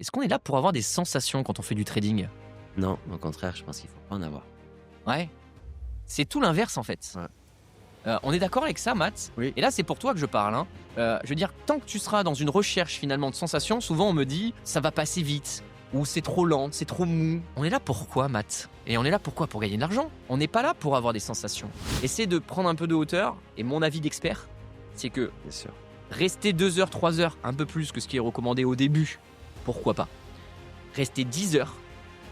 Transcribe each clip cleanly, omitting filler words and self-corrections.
est-ce qu'on est là pour avoir des sensations quand on fait du trading? Non, au contraire, je pense qu'il faut pas en avoir. Ouais. C'est tout l'inverse en fait. Ouais. On est d'accord avec ça, Matt? Oui. Et là, c'est pour toi que je parle. Hein. Je veux dire, tant que tu seras dans une recherche finalement de sensations, souvent on me dit ça va passer vite, ou c'est trop lent, c'est trop mou. On est là pourquoi, Matt? Et on est là pourquoi? Pour gagner de l'argent. On n'est pas là pour avoir des sensations. Essaie de prendre un peu de hauteur, et mon avis d'expert, c'est que Bien sûr. rester 2 heures, 3 heures, un peu plus que ce qui est recommandé au début, pourquoi pas? Rester 10 heures,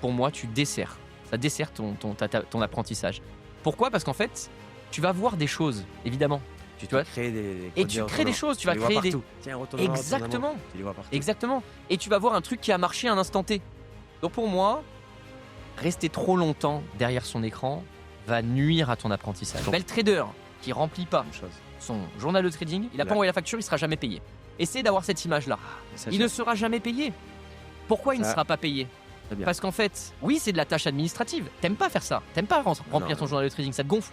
pour moi, tu desserres. Ça dessert ton apprentissage. Pourquoi? Parce qu'en fait, tu vas voir des choses, évidemment. Tu vois, crées des Et tu crées des choses, tu vas créer des... Tiens, retournement, Exactement. tu les vois partout. Exactement. Et tu vas voir un truc qui a marché à un instant T. Donc pour moi, rester trop longtemps derrière son écran va nuire à ton apprentissage. Le trader qui remplit pas Même chose. son journal de trading, il n'a pas envoyé la facture, il sera jamais payé. Essaie d'avoir cette image-là. Ça, Il ne sera jamais payé. Pourquoi il ne Ça, sera pas payé? très bien. Parce qu'en fait, oui, c'est de la tâche administrative. T'aimes pas faire ça. T'aimes pas remplir Non. ton journal de trading. Ça te gonfle.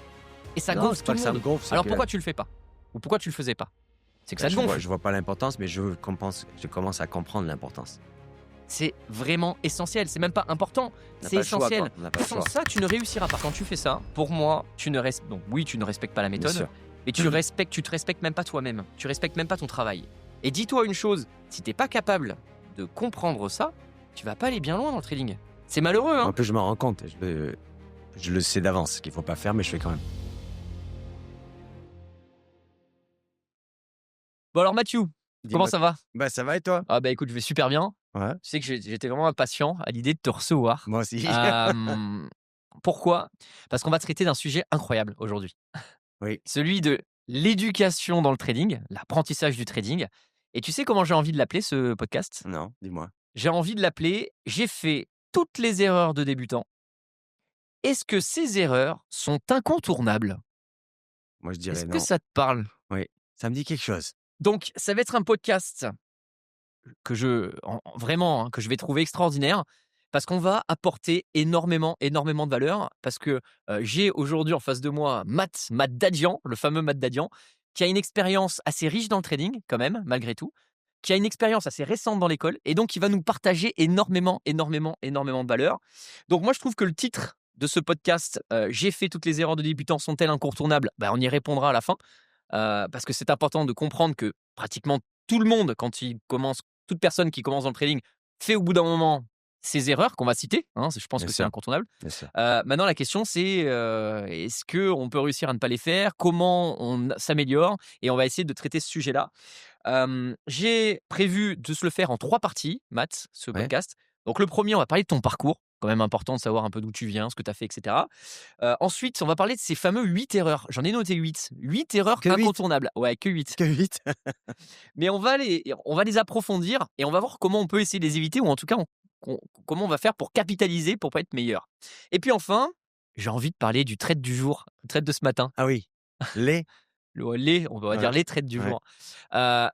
Et ça Non, gonfle c'est tout pas le que ça me monde. gonfle, c'est Alors que- pourquoi tu le fais pas? Ou pourquoi tu le faisais pas? C'est que ça te je gonfle. vois pas l'importance, mais je commence à comprendre l'importance. C'est vraiment essentiel. C'est même pas important. On n'a C'est pas le choix, essentiel. quoi. On n'a pas le Sans choix. ça, tu ne réussiras pas. Quand tu fais ça, pour moi, tu ne respectes pas la Bien méthode, sûr. mais tu te respectes même pas toi-même. Tu respectes même pas ton travail. Et dis-toi une chose, si t'es pas capable de comprendre ça, tu vas pas aller bien loin dans le trading. C'est malheureux, hein. En plus, je m'en rends compte. Je le sais d'avance qu'il faut pas faire, mais je fais quand même. Bon alors Mathieu, comment Dis-moi. ça va? Bah, ça va et toi? Ah bah écoute, je vais super bien. Ouais. Tu sais que j'étais vraiment impatient à l'idée de te recevoir. Moi aussi. Pourquoi? Parce qu'on va traiter d'un sujet incroyable aujourd'hui. Oui. Celui de l'éducation dans le trading, l'apprentissage du trading. Et tu sais comment j'ai envie de l'appeler ce podcast? Non, dis-moi. J'ai envie de l'appeler J'ai fait toutes les erreurs de débutant. Est-ce que ces erreurs sont incontournables? Moi, je dirais Est-ce non. que ça te parle? Oui, ça me dit quelque chose. Donc, ça va être un podcast vraiment, hein, que je vais trouver extraordinaire parce qu'on va apporter énormément de valeur parce que j'ai aujourd'hui en face de moi Matt Dadian, le fameux Matt Dadian, qui a une expérience assez riche dans le trading quand même, malgré tout, qui a une expérience assez récente dans l'école et donc il va nous partager énormément de valeur. Donc moi je trouve que le titre de ce podcast, J'ai fait toutes les erreurs de débutant sont-elles incontournables? On y répondra à la fin parce que c'est important de comprendre que pratiquement tout le monde, toute personne qui commence dans le trading fait au bout d'un moment ces erreurs qu'on va citer. Hein, je pense Bien que c'est sûr. incontournable. Bien sûr. Maintenant, la question, c'est est-ce qu'on peut réussir à ne pas les faire? Comment on s'améliore? Et on va essayer de traiter ce sujet-là. J'ai prévu de se le faire en 3 parties, Matt, ce Ouais. podcast. Donc, le premier, on va parler de ton parcours. Quand même important de savoir un peu d'où tu viens, ce que tu as fait, etc. Ensuite, on va parler de ces fameux 8 erreurs. J'en ai noté 8. 8 erreurs Que 8? incontournables. Ouais, que 8. Que 8. Mais on va les approfondir et on va voir comment on peut essayer de les éviter ou en tout cas comment on va faire pour capitaliser pour pas être meilleur. Et puis enfin, j'ai envie de parler du trade du jour, le trade de ce matin. Ah oui. Les. On va dire les trades du Ouais. jour.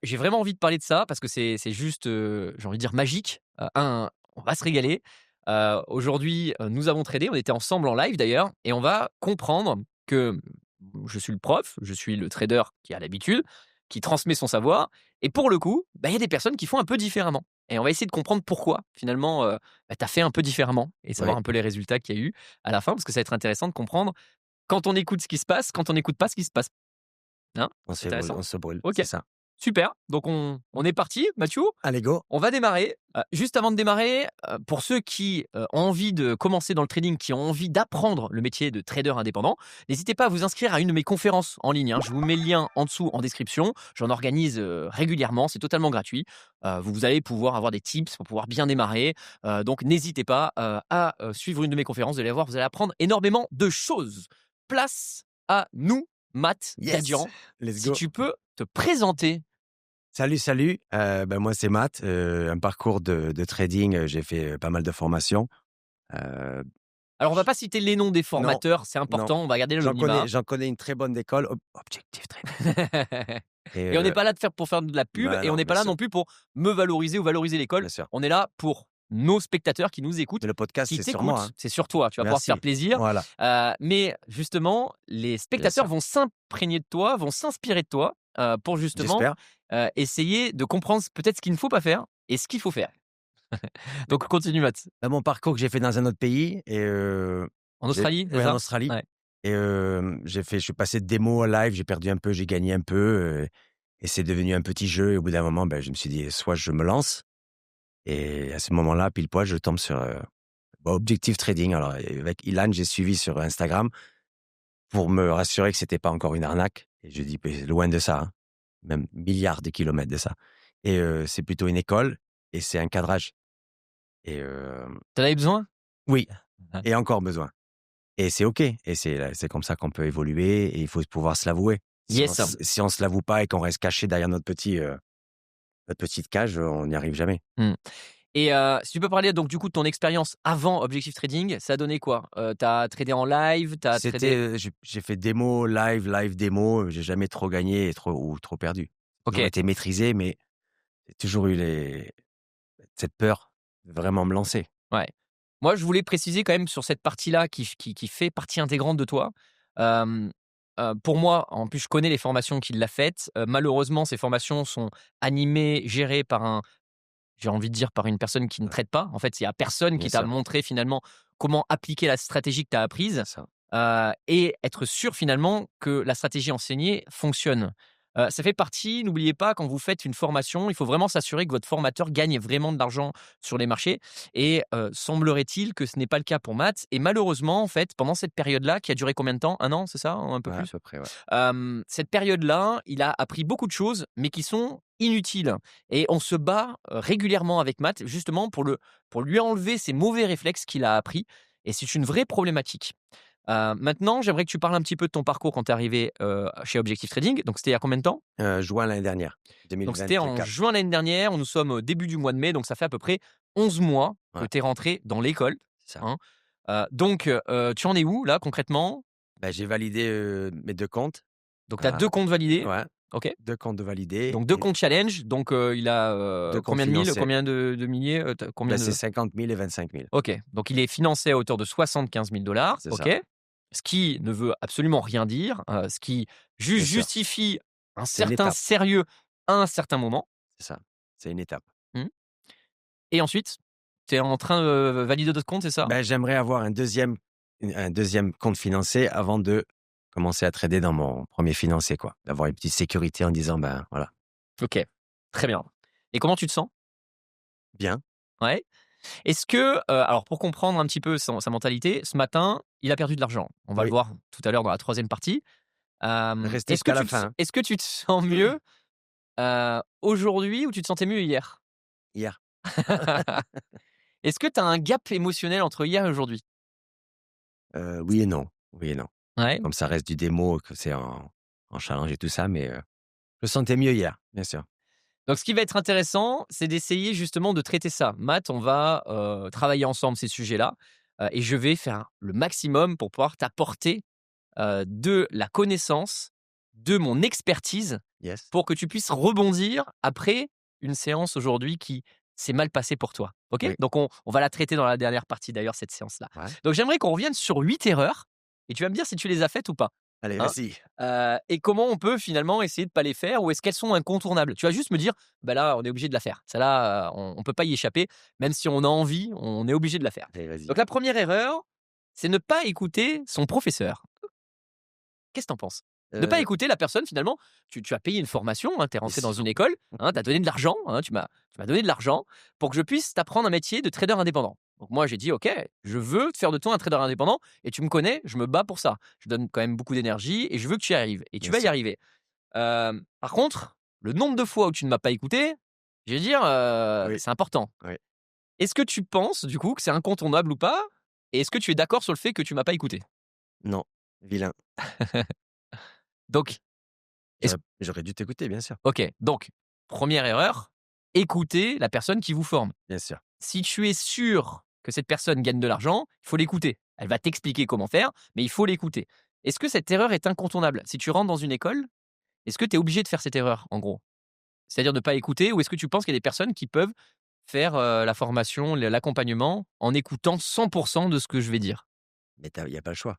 J'ai vraiment envie de parler de ça parce que c'est juste, j'ai envie de dire magique. On va se régaler. Aujourd'hui, nous avons tradé, on était ensemble en live d'ailleurs et on va comprendre que je suis le prof, je suis le trader qui a l'habitude, qui transmet son savoir et pour le coup, il y a des personnes qui font un peu différemment et on va essayer de comprendre pourquoi finalement, tu as fait un peu différemment et savoir Ouais. un peu les résultats qu'il y a eu à la fin parce que ça va être intéressant de comprendre quand on écoute ce qui se passe, quand on n'écoute pas ce qui se passe. Hein? On C'est intéressant. on se brûle. Ok. C'est ça. Super, donc on est parti, Mathieu. Allez, go. On va démarrer. Juste avant de démarrer, pour ceux qui ont envie de commencer dans le trading, qui ont envie d'apprendre le métier de trader indépendant, n'hésitez pas à vous inscrire à une de mes conférences en ligne. Hein. Je vous mets le lien en dessous en description. J'en organise régulièrement, c'est totalement gratuit. Vous allez pouvoir avoir des tips pour pouvoir bien démarrer. Donc n'hésitez pas à suivre une de mes conférences. Vous allez voir, vous allez apprendre énormément de choses. Place à nous, Matt Dadian. Let's Si go. tu peux te présenter. Salut. Moi, c'est Matt. Un parcours de trading. J'ai fait pas mal de formations. Alors, on va pas citer les noms des formateurs, c'est important, on va garder l'anonymat. J'en connais une très bonne école. Objectif Trading. Et on n'est pas là pour faire de la pub, bah et on non, n'est pas bien là sûr. non plus pour me valoriser ou valoriser l'école. Bien sûr. On est là pour nos spectateurs qui nous écoutent, Mais le podcast, qui c'est sur t'écoutent. moi. Hein. C'est sur toi, tu vas pouvoir te Merci. faire plaisir. Voilà. Mais justement, les spectateurs sûr. vont s'imprégner de toi, vont s'inspirer de toi pour justement J'espère. essayer de comprendre peut-être ce qu'il ne faut pas faire et ce qu'il faut faire. Donc continue, Matt. Bah, mon parcours que j'ai fait dans un autre pays et En Australie, c'est ouais, en ça? Australie Ouais. et je suis passé de démo à live, j'ai perdu un peu, j'ai gagné un peu, et c'est devenu un petit jeu et au bout d'un moment, je me suis dit: «Soit je me lance» et à ce moment-là, pile poil, je tombe sur, Objectif Trading. Alors avec Ilan, j'ai suivi sur Instagram pour me rassurer que c'était pas encore une arnaque et je dis: «Beh, loin de ça, hein, même milliards de kilomètres de ça» et c'est plutôt une école et c'est un cadrage et Tu avais besoin? oui Ah. et encore besoin. Et c'est OK et c'est comme ça qu'on peut évoluer et il faut pouvoir se l'avouer. Yes. Si on se l'avoue pas et qu'on reste caché derrière notre petite cage, on n'y arrive jamais. Mmh. Et si tu peux parler donc du coup de ton expérience avant Objectif Trading, ça a donné quoi? Tu as tradé en live? Tu as C'était, tradé j'ai fait démo, live démo, j'ai jamais trop gagné et trop perdu. Toujours OK, été maîtrisé, mais j'ai toujours eu cette peur de vraiment me lancer. ouais. Moi, je voulais préciser quand même sur cette partie-là qui fait partie intégrante de toi. Hem, pour moi, en plus, je connais les formations qu'il a faites. Malheureusement, ces formations sont animées, gérées par un j'ai envie de dire par une personne qui ne Ouais, traite pas. En fait, il y a personne bien qui t'a sûr, montré finalement comment appliquer la stratégie que tu as apprise, c'est ça. et être sûr finalement que la stratégie enseignée fonctionne. Ça fait partie n'oubliez pas quand vous faites une formation, il faut vraiment s'assurer que votre formateur gagne vraiment de l'argent sur les marchés et semblerait-il que ce n'est pas le cas pour Matt et malheureusement en fait pendant cette période-là qui a duré combien de temps? 1 an, c'est ça? Un peu Ouais, à plus? peu près, ouais. Cette période-là, il a appris beaucoup de choses, mais qui sont inutiles. Et on se bat régulièrement avec Matt, justement pour lui enlever ces mauvais réflexes qu'il a appris. Et c'est une vraie problématique. Maintenant, j'aimerais que tu parles un petit peu de ton parcours quand tu es arrivé chez Objective Trading. Donc, c'était il y a combien de temps? Juin l'année dernière, Donc, c'était en 2024. juin l'année dernière. Nous sommes au début du mois de mai. Donc, ça fait à peu près 11 mois que Ouais, tu es rentré dans l'école. c'est ça. Hein. Donc, tu en es où, là, concrètement? J'ai validé, mes 2 comptes. Donc, tu as Voilà, 2 comptes validés. ouais, OK. 2 comptes de validés Donc 2 et comptes challenge, donc il a, 2 comptes combien de mille? financés. Combien de milliers? Tu combien C'est de 50 000 et 25 000. OK, donc il est financé à hauteur de 75 000 $. C'est OK. ça, Ce qui ne veut absolument rien dire, ce qui bien juste sûr. justifie un C'est une certain étape, sérieux à un certain moment. c'est ça, c'est une étape. Mmh. Et ensuite, tu es en train de valider d'autres comptes, c'est ça? J'aimerais avoir un deuxième compte financé avant de commencer à trader dans mon premier financé, quoi. D'avoir une petite sécurité en disant: «Ben, voilà, OK, très bien. Et comment tu te sens? bien, Ouais. Est-ce que, alors pour comprendre un petit peu sa mentalité, ce matin, il a perdu de l'argent. On va le oui, voir tout à l'heure dans la troisième partie. rester jusqu'à la fin, hein». Est-ce que tu te sens mieux, aujourd'hui ou tu te sentais mieux hier? Hier, Est-ce que tu as un gap émotionnel entre hier et aujourd'hui? oui et non. Ouais. Comme ça reste du démo, que c'est en challenge et tout ça, mais je me sentais mieux hier, bien sûr. Donc ce qui va être intéressant, c'est d'essayer justement de traiter ça. Matt, on va, travailler ensemble ces sujets-là, et je vais faire le maximum pour pouvoir t'apporter, de la connaissance, de mon expertise, Yes, pour que tu puisses rebondir après une séance aujourd'hui qui s'est mal passée pour toi. OK? oui, Donc on va la traiter dans la dernière partie d'ailleurs, cette séance-là. ouais. Donc j'aimerais qu'on revienne sur 8 erreurs et tu vas me dire si tu les as faites ou pas, Allez, hein? vas-y. Et comment on peut finalement essayer de pas les faire ou est-ce qu'elles sont incontournables? Tu vas juste me dire: «Bah, là, on est obligé de la faire. Celle-là, on peut pas y échapper, même si on a envie, on est obligé de la faire». Allez, vas-y. Donc la première erreur, c'est ne pas écouter son professeur. Qu'est-ce que tu en penses? Ne pas Heu, écouter la personne finalement, tu as payé une formation, hein, tu es bien rentré dans sûr. une école, hein, tu as donné de l'argent, hein, tu m'as donné de l'argent pour que je puisse t'apprendre un métier de trader indépendant. Donc moi j'ai dit: «OK, je veux faire de toi un trader indépendant et tu me connais, je me bats pour ça. Je donne quand même beaucoup d'énergie et je veux que tu y arrives et tu Bien vas y sûr. arriver». Par contre, le nombre de fois où tu ne m'as pas écouté, je vais dire, Oui, c'est important. oui. Est-ce que tu penses du coup que c'est incontournable ou pas? Et est-ce que tu es d'accord sur le fait que tu m'as pas écouté? Non, vilain. Donc, est-ce J'aurais dû t'écouter, bien sûr, OK, donc 1re erreur, écoutez la personne qui vous forme. bien sûr. Si tu es sûr que cette personne gagne de l'argent, il faut l'écouter. Elle va t'expliquer comment faire, mais il faut l'écouter. Est-ce que cette erreur est incontournable? Si tu rentres dans une école, est-ce que tu es obligé de faire cette erreur, en gros? C'est-à-dire de ne pas écouter ou est-ce que tu penses qu'il y a des personnes qui peuvent faire, la formation, l'accompagnement en écoutant 100 de ce que je vais dire? Mais il y a pas le choix,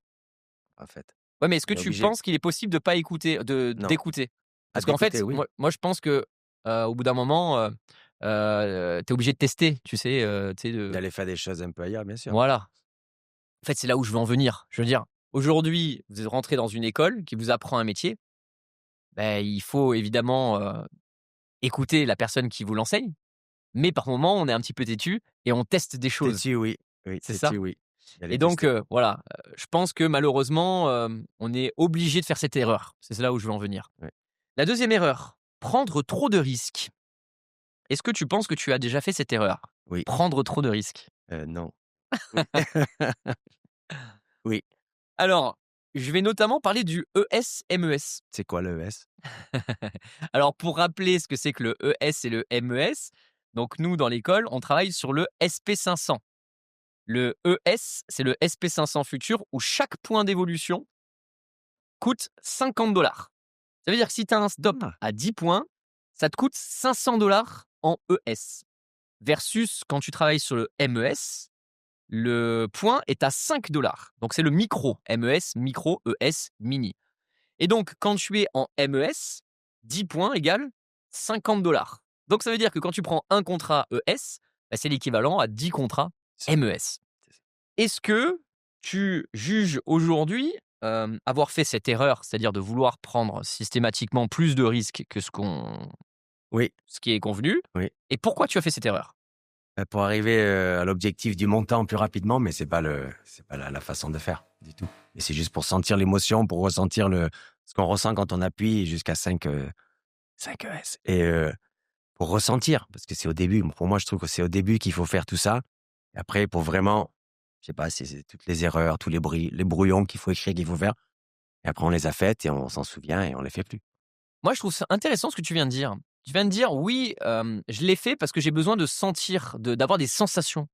en fait. Ouais, mais est-ce que On est tu obligé. penses qu'il est possible de pas écouter, Non. d'écouter? À Parce qu'en d'écouter, fait, oui. moi je pense que, au bout d'un moment, tu es obligé de tester, tu sais, D'aller faire des choses un peu ailleurs, bien sûr. voilà. En fait, c'est là où je veux en venir. Je veux dire, aujourd'hui, vous êtes rentré dans une école qui vous apprend un métier, beh, il faut évidemment, écouter la personne qui vous l'enseigne, mais par moments, on est un petit peu têtu et on teste des choses, Têtu, oui. Oui, c'est ça? têtu, oui. D'aller Et donc, tester. voilà, je pense que malheureusement, on est obligé de faire cette erreur. C'est là où je veux en venir. Ouais. La deuxième erreur, prendre trop de risques. Est-ce que tu penses que tu as déjà fait cette erreur? Oui. Prendre trop de risques? Non. Oui. Oui. Alors, je vais notamment parler du ES-MES. C'est quoi le ES? Alors, pour rappeler ce que c'est que le ES et le MES, donc nous, dans l'école, on travaille sur le SP500. Le ES, c'est le SP500 futur où chaque point d'évolution coûte 50 $. Ça veut dire que si tu as un stop Ah! à 10 points, ça te coûte 500 $ en ES. Versus quand tu travailles sur le MES, le point est à 5 $. Donc c'est le micro. MES, micro, ES, mini. Et donc quand tu es en MES, 10 points égale 50 $. Donc ça veut dire que quand tu prends un contrat ES, bah, c'est l'équivalent à 10 contrats C'est MES. c'est ça. Est-ce que tu juges aujourd'hui avoir fait cette erreur, c'est-à-dire de vouloir prendre systématiquement plus de risques que Oui, ce qui est convenu? oui. Et pourquoi tu as fait cette erreur? Pour arriver, à l'objectif du montant plus rapidement, mais c'est pas la façon de faire du tout. Et c'est juste pour sentir l'émotion, pour ressentir ce qu'on ressent quand on appuie jusqu'à 5 ES et pour ressentir, parce que c'est au début. Pour moi, je trouve que c'est au début qu'il faut faire tout ça et après pour vraiment, je sais pas, c'est toutes les erreurs, tous les brouillons qu'il faut écrire, qu'il faut faire et après on les a faites et on s'en souvient et on les fait plus. Moi, je trouve ça intéressant ce que tu viens de dire. Tu viens de dire: «Oui, je l'ai fait parce que j'ai besoin de sentir, d'avoir des sensations».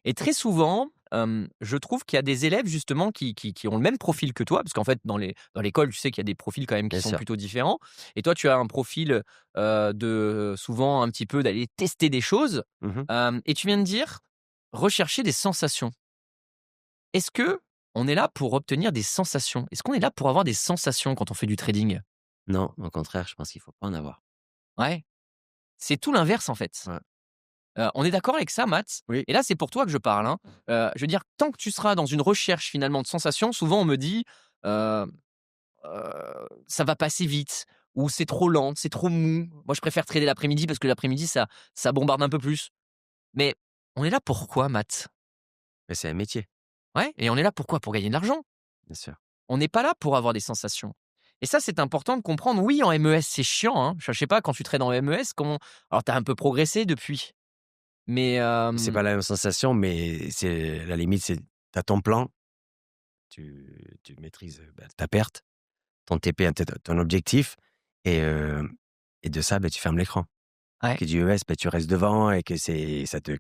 Et très souvent, je trouve qu'il y a des élèves justement qui ont le même profil que toi, parce qu'en fait dans l'école, tu sais qu'il y a des profils quand même qui Bien sont sûr. plutôt différents. Et toi, tu as un profil, de souvent un petit peu d'aller tester des choses, Mmh. et tu viens de dire: «Rechercher des sensations». Est-ce que on est là pour obtenir des sensations? Est-ce qu'on est là pour avoir des sensations quand on fait du trading? Non, au contraire, je pense qu'il faut pas en avoir. Ouais, c'est tout l'inverse en fait. Ouais. On est d'accord avec ça, Matt? Oui. Et là, c'est pour toi que je parle, hein. Je veux dire, tant que tu seras dans une recherche finalement de sensations, souvent on me dit, heu «Ça va passer vite» ou «C'est trop lent, c'est trop mou». Moi, je préfère trader l'après-midi parce que l'après-midi, ça bombarde un peu plus. Mais on est là pourquoi, Matt? Mais c'est un métier, Ouais, et on est là pourquoi? Pour gagner de l'argent. bien sûr. On n'est pas là pour avoir des sensations. Et ça, c'est important de comprendre. Oui, en MES, c'est chiant, hein. Je sais pas, quand tu trades en MES, comment alors tu as un peu progressé depuis, mais C'est pas la même sensation, mais c'est la limite, c'est tu as ton plan, tu maîtrises, ta perte, ton TP, ton objectif et de ça, tu fermes l'écran. ouais. Que du ES, tu restes devant et que ça te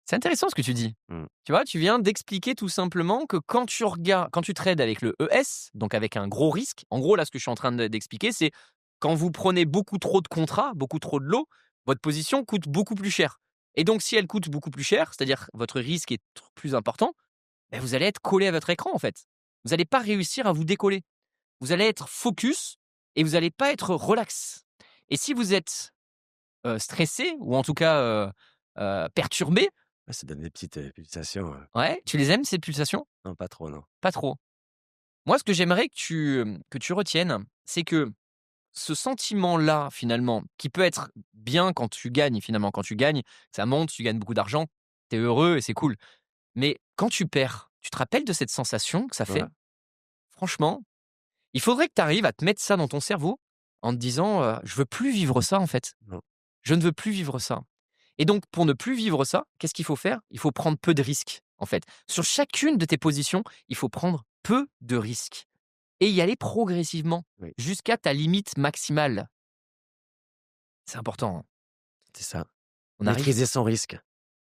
C'est intéressant ce que tu dis. mmh, Tu vois, tu viens d'expliquer tout simplement que quand tu trades avec le ES, donc avec un gros risque, en gros, là, ce que je suis en train d'expliquer, c'est quand vous prenez beaucoup trop de contrats, beaucoup trop de lots, votre position coûte beaucoup plus cher. Et donc, si elle coûte beaucoup plus cher, c'est-à-dire votre risque est plus important, ben, vous allez être collé à votre écran, en fait. Vous n'allez pas réussir à vous décoller. Vous allez être focus et vous n'allez pas être relax. Et si vous êtes stressé, ou en tout cas perturbé, ouais, ça donne des petites, pulsations, ouais, tu les aimes ces pulsations? non, pas trop, non. Pas trop. Moi, ce que j'aimerais que tu retiennes, c'est que ce sentiment-là, finalement, qui peut être bien quand tu gagnes, finalement, quand tu gagnes, ça monte, tu gagnes beaucoup d'argent, tu es heureux et c'est cool. Mais quand tu perds, tu te rappelles de cette sensation que ça Ouais, fait? Franchement, il faudrait que tu arrives à te mettre ça dans ton cerveau en te disant, «Je veux plus vivre ça, en fait. non, Je ne veux plus vivre ça». Et donc, pour ne plus vivre ça, qu'est-ce qu'il faut faire? Il faut prendre peu de risques, en fait. Sur chacune de tes positions, il faut prendre peu de risques et y aller progressivement oui, jusqu'à ta limite maximale. C'est important, hein. c'est ça. On arrive Maîtriser son risque,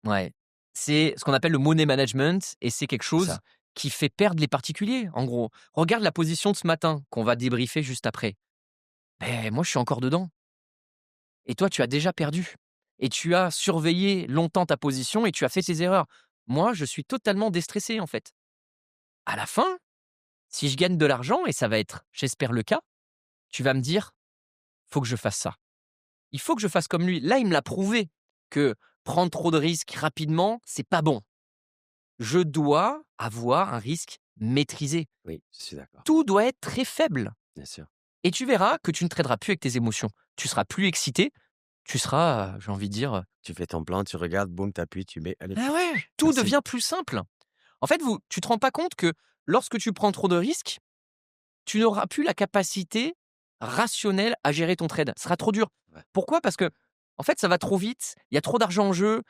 ouais. C'est ce qu'on appelle le money management et c'est quelque c'est chose ça. qui fait perdre les particuliers, en gros. Regarde la position de ce matin qu'on va débriefer juste après. Ben moi, je suis encore dedans et toi, tu as déjà perdu et tu as surveillé longtemps ta position et tu as fait tes erreurs. Moi, je suis totalement déstressé, en fait. À la fin, si je gagne de l'argent et ça va être, j'espère, le cas, tu vas me dire: «Faut que je fasse ça. il faut que je fasse comme lui. Là, il me l'a prouvé que prendre trop de risques rapidement, c'est pas bon. Je dois avoir un risque maîtrisé. Oui, je suis d'accord, Tout doit être très faible. bien sûr. Et tu verras que tu ne traderas plus avec tes émotions. Tu seras plus excité. Tu seras, j'ai envie de dire, Tu fais ton plan, tu regardes, boum, tu appuies, tu mets, allez, ah ouais, tout merci. devient plus simple. En fait, tu te rends pas compte que lorsque tu prends trop de risques, tu n'auras plus la capacité rationnelle à gérer ton trade. Ce sera trop dur. Ouais. Pourquoi? Parce que, en fait, ça va trop vite. Il y a trop d'argent en jeu.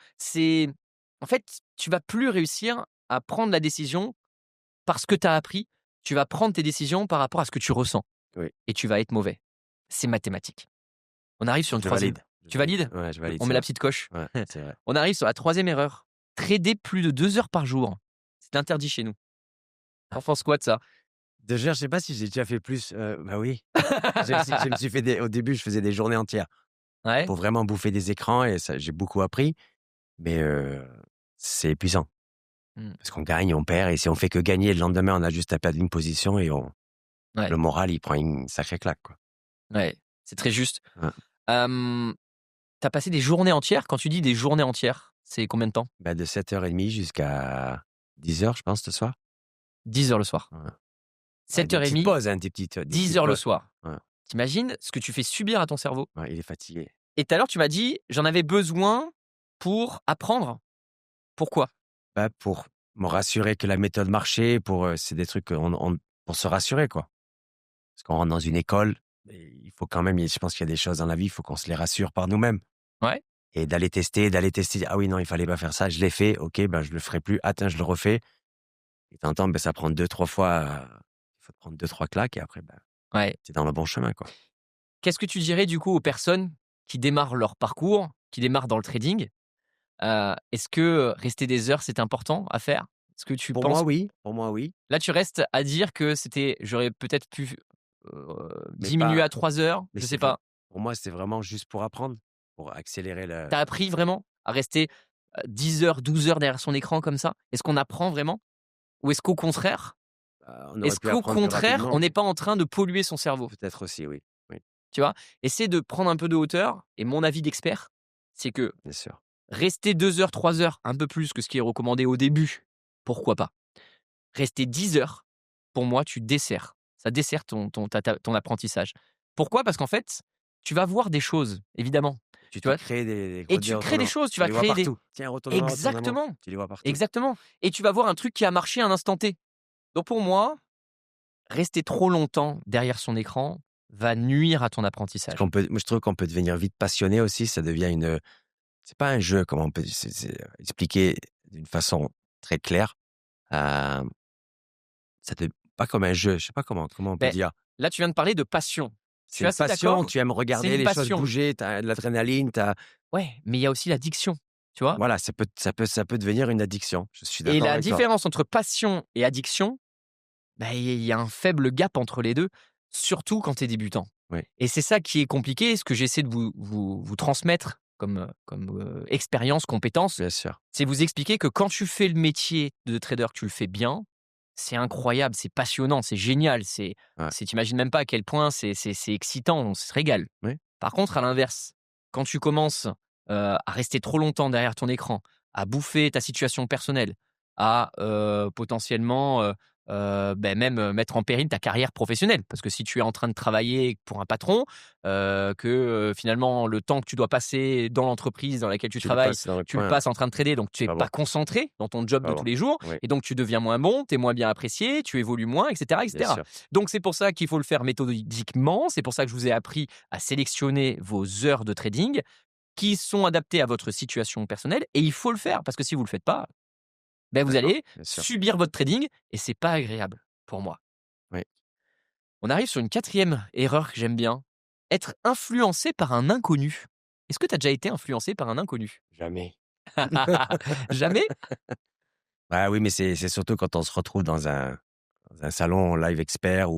En fait, tu vas plus réussir à prendre la décision parce que tu as appris. Tu vas prendre tes décisions par rapport à ce que tu ressens. Oui. Et tu vas être mauvais. C'est mathématique. On arrive sur une Je troisième. valide. Tu valides? Ouais, je valide, On c'est met la vrai. petite coche. Ouais, c'est vrai. On arrive sur la troisième erreur. Trader plus de 2 heures par jour. C'est interdit chez nous. T'en penses quoi de ça? 2 heures, je sais pas si j'ai déjà fait plus, bah oui. Je me suis fait au début, je faisais des journées entières Ouais. pour vraiment bouffer des écrans et ça j'ai beaucoup appris, mais c'est épuisant Mmh. parce qu'on gagne, on perd et si on fait que gagner, le lendemain, on a juste à perdre une position et Ouais. le moral, il prend une sacrée claque, quoi. Ouais, c'est très juste. Ouais. Tu passé des journées entières? Quand tu dis des journées entières, c'est combien de temps? Bah, de 7h30 jusqu'à 10h, je pense, ce soir. 10 heures le soir. Ouais. Sept Des heures et petites demie, pauses, hein, des 10 petites heures le pauses. soir. Ouais. Tu ce que tu fais subir à ton cerveau? Ouais, il est fatigué. Et tout à l'heure, tu m'as dit: «J'en avais besoin pour apprendre». Pourquoi? Bah, pour me rassurer que la méthode marchait, c'est des trucs pour se rassurer, quoi. Parce qu'on rentre dans une école et il faut quand même je pense qu'il y a des choses dans la vie, il faut qu'on se les rassure par nous-mêmes Ouais. et d'aller tester. «Ah oui, non, il fallait pas faire ça, je l'ai fait, OK, ben, je le ferai plus. Ah tiens, je le refais» et tu entends, ça prend 2-3 fois, il faut te prendre 2-3 claques et après, Ouais. tu es dans le bon chemin, quoi. Qu'est-ce que tu dirais du coup aux personnes qui démarrent leur parcours, qui démarrent dans le trading? Est-ce que rester des heures, c'est important à faire? Est-ce que tu penses Pour moi, oui, là, tu restes à dire que j'aurais peut-être pu, mais diminuer pas à 3 heures? mais Je c'est sais vrai. pas. Pour moi, c'est vraiment juste pour apprendre, pour accélérer le Tu as appris vraiment à rester, 10 heures, 12 heures derrière son écran comme ça? Est-ce qu'on apprend vraiment? Ou on aurait est-ce pu qu'au apprendre plus contraire, on rapidement. n'est pas en train de polluer son cerveau? Peut-être aussi, oui. Oui, Tu vois? Essaie de prendre un peu de hauteur et mon avis d'expert, c'est que bien sûr. rester 2 heures, 3 heures, un peu plus que ce qui est recommandé au début, pourquoi pas? Rester 10 heures, pour moi, tu desserres. Ça dessert ton apprentissage. Pourquoi? Parce qu'en fait, tu vas voir des choses, évidemment, Tu tu te vois? crées Et des tu crées des retournements. choses, tu Tu vas les vois créer des partout. Tiens, retournement, exactement, tu les vois partout. exactement et tu vas voir un truc qui a marché à un instant T. Donc pour moi, rester trop longtemps derrière son écran va nuire à ton apprentissage. Moi, je trouve qu'on peut devenir vite passionné aussi. Ça devient c'est pas un jeu, comment on peut expliquer d'une façon très claire. Euh, ça te, pas comme un jeu. Je sais pas comment on peut Beh, dire. là, tu viens de parler de passion. Je C'est suis une assez passion. d'accord, Tu aimes c'est regarder une les choses passion. bouger. T'as de l'adrénaline. Ouais, mais il y a aussi l'addiction, tu vois? Voilà, ça peut devenir une addiction. Je suis Et d'accord la avec toi. différence entre passion et addiction, bah, il y a un faible gap entre les 2, surtout quand tu es débutant. Oui, Et c'est ça qui est compliqué. Ce que j'essaie de vous transmettre comme expérience, compétence, bien sûr. c'est vous expliquer que quand tu fais le métier de trader, que tu le fais bien, c'est incroyable, c'est passionnant, c'est génial. Ouais. Tu imagines même pas à quel point c'est excitant, on se régale. Oui, Par contre, à l'inverse, quand tu commences, à rester trop longtemps derrière ton écran, à bouffer ta situation personnelle, à, potentiellement, même, mettre en péril ta carrière professionnelle. Parce que si tu es en train de travailler pour un patron, finalement le temps que tu dois passer dans l'entreprise dans laquelle tu tu le travailles, passes dans le tu le coin. passes en train de trader, donc tu es Pas pas bon. concentré dans ton job Pas de tous bon. les jours Oui, et donc tu deviens moins bon, tu es moins bien apprécié, tu évolues moins et cetera et bien cetera. sûr. Donc c'est pour ça qu'il faut le faire méthodiquement, c'est pour ça que je vous ai appris à sélectionner vos heures de trading qui sont adaptées à votre situation personnelle et il faut le faire parce que si vous le faites pas, ben vous D'accord, allez bien sûr. subir votre trading et c'est pas agréable pour moi. Oui. On arrive sur une quatrième erreur que j'aime bien, être influencé par un inconnu. Est-ce que tu as déjà été influencé par un inconnu? Jamais. Jamais? Bah oui, mais c'est surtout quand on se retrouve dans un salon live expert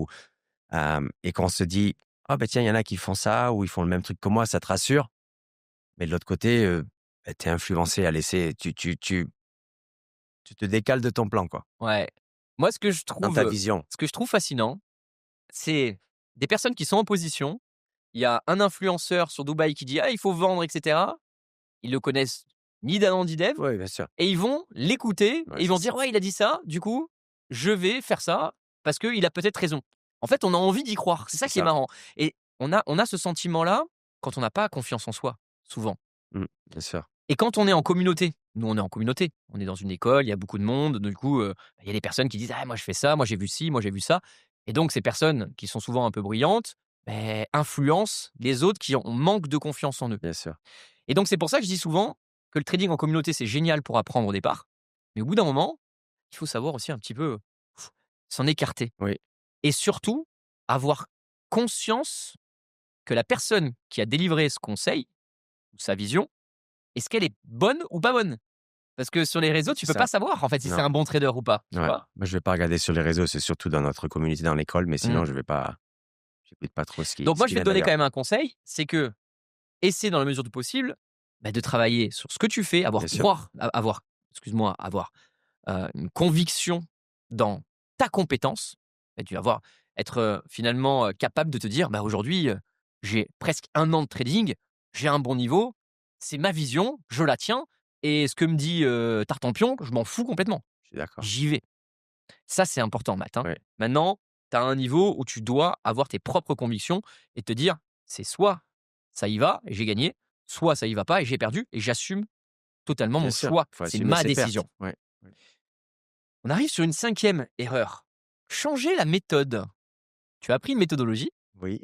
et qu'on se dit: «Ah ben tiens, il y en a qui font ça ou ils font le même truc que moi», ça te rassure. Mais de l'autre côté, tu es influencé à laisser tu te décales de ton plan, quoi, Ouais. Moi, dans ta vision. ce que je trouve fascinant, c'est des personnes qui sont en position il y a un influenceur sur Dubaï qui dit: «Ah, il faut vendre» et cetera. Ils le connaissent ni d'Adam ni d'Ève Oui, bien sûr. et ils vont l'écouter Ouais, et ils vont c'est se ça. dire: «Ouais, il a dit ça, du coup, je vais faire ça parce qu'il a peut-être raison». En fait, on a envie d'y croire. C'est ça C'est qui est ça. marrant et on a ce sentiment-là quand on n'a pas confiance en soi, souvent. Bien sûr. Et quand on est en communauté, nous on est en communauté, on est dans une école, il y a beaucoup de monde, du coup, il y a des personnes qui disent: «Ah moi je fais ça, moi j'ai vu ci, moi j'ai vu ça» et donc ces personnes qui sont souvent un peu bruyantes, influencent les autres qui ont manque de confiance en eux. Bien sûr. Et donc c'est pour ça que je dis souvent que le trading en communauté, c'est génial pour apprendre au départ, mais au bout d'un moment, il faut savoir aussi un petit peu s'en écarter Oui, et surtout avoir conscience que la personne qui a délivré ce conseil ou sa vision, est-ce qu'elle est bonne ou pas bonne? Parce que sur les réseaux, tu c'est peux pas ça. savoir en fait si c'est Non. un bon trader ou pas, tu Ouais. vois? Moi, je vais pas regarder sur les réseaux, c'est surtout dans notre communauté, dans l'école, mais Mmh. sinon je vais pas j'écoute pas trop Donc ce moi, je qui vais te vient donner quand d'ailleurs. même un conseil, c'est que essaie dans la mesure du possible, de travailler sur ce que tu fais, Bien sûr. avoir, une conviction dans ta compétence et tu vas voir être, finalement, capable de te dire: «Bah, aujourd'hui, j'ai presque un an de trading, j'ai un bon niveau, c'est ma vision, je la tiens et ce que me dit, Tartampion, je m'en fous complètement. Je suis d'accord. J'y vais». Ça, c'est important, Matt, hein. Oui, Maintenant, tu as un niveau où tu dois avoir tes propres convictions et te dire: «C'est soit ça y va et j'ai gagné, soit ça y va pas et j'ai perdu et j'assume totalement bien mon sûr, choix. il faut C'est assumer ma ses pertes. décision». Ouais. Ouais. On arrive sur une cinquième erreur. Changer la méthode. Tu as appris une méthodologie. Oui.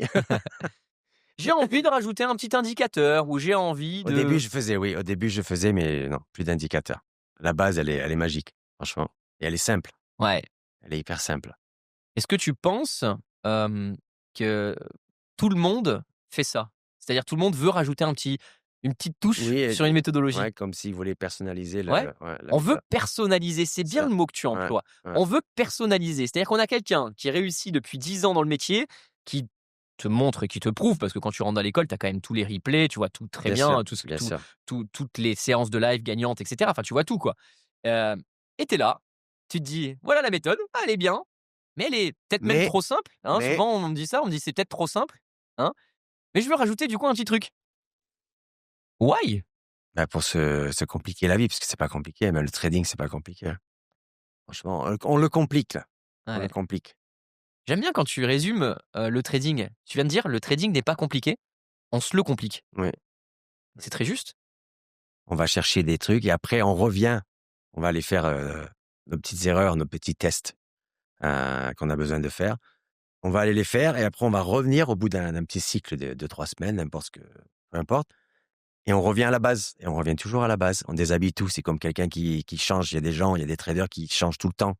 J'ai envie de rajouter un petit indicateur ou j'ai envie Au début, de je faisais, oui, au début, je faisais, mais non, plus d'indicateurs. La base, elle est magique, franchement, et elle est simple. ouais. Elle est hyper simple. Est-ce que tu penses, hem, que tout le monde fait ça? C'est-à-dire tout le monde veut rajouter une petite touche Oui, sur une méthodologie? ouais, comme s'ils voulaient personnaliser Ouais. la On veut méthode. personnaliser, c'est C'est bien ça. le mot que tu Ouais, emploies. ouais, On veut personnaliser. C'est-à-dire qu'on a quelqu'un qui réussit depuis 10 ans dans le métier, qui te montre et qui te prouve, parce que quand tu rentres à l'école, tu as quand même tous les replays, tu vois tout très bien, bien sûr. toutes les séances de live gagnantes, et cetera. Enfin, tu vois tout, quoi. Hem et tu es là, tu te dis: «Voilà la méthode, ah, elle est bien, mais elle est peut-être même Mais trop simple», hein. mais Souvent, on me dit ça, on me dit: «C'est peut-être trop simple», hein, mais je veux rajouter du coup un petit truc. Why? bah, pour se compliquer la vie, parce que c'est pas compliqué, même le trading, c'est pas compliqué, hein. Franchement, on le complique là, on le Ouais. complique. J'aime bien quand tu résumes, le trading. Tu viens de dire: «Le trading n'est pas compliqué, on se le complique». Oui. C'est très juste. On va chercher des trucs et après on revient. On va aller faire, nos petites erreurs, nos petits tests, qu'on a besoin de faire. On va aller les faire et après on va revenir au bout d'un petit cycle de 3 semaines, n'importe ce que peu importe, et on revient à la base et on revient toujours à la base. On déshabille tout, c'est comme quelqu'un qui change. Il y a des gens, il y a des traders qui changent tout le temps.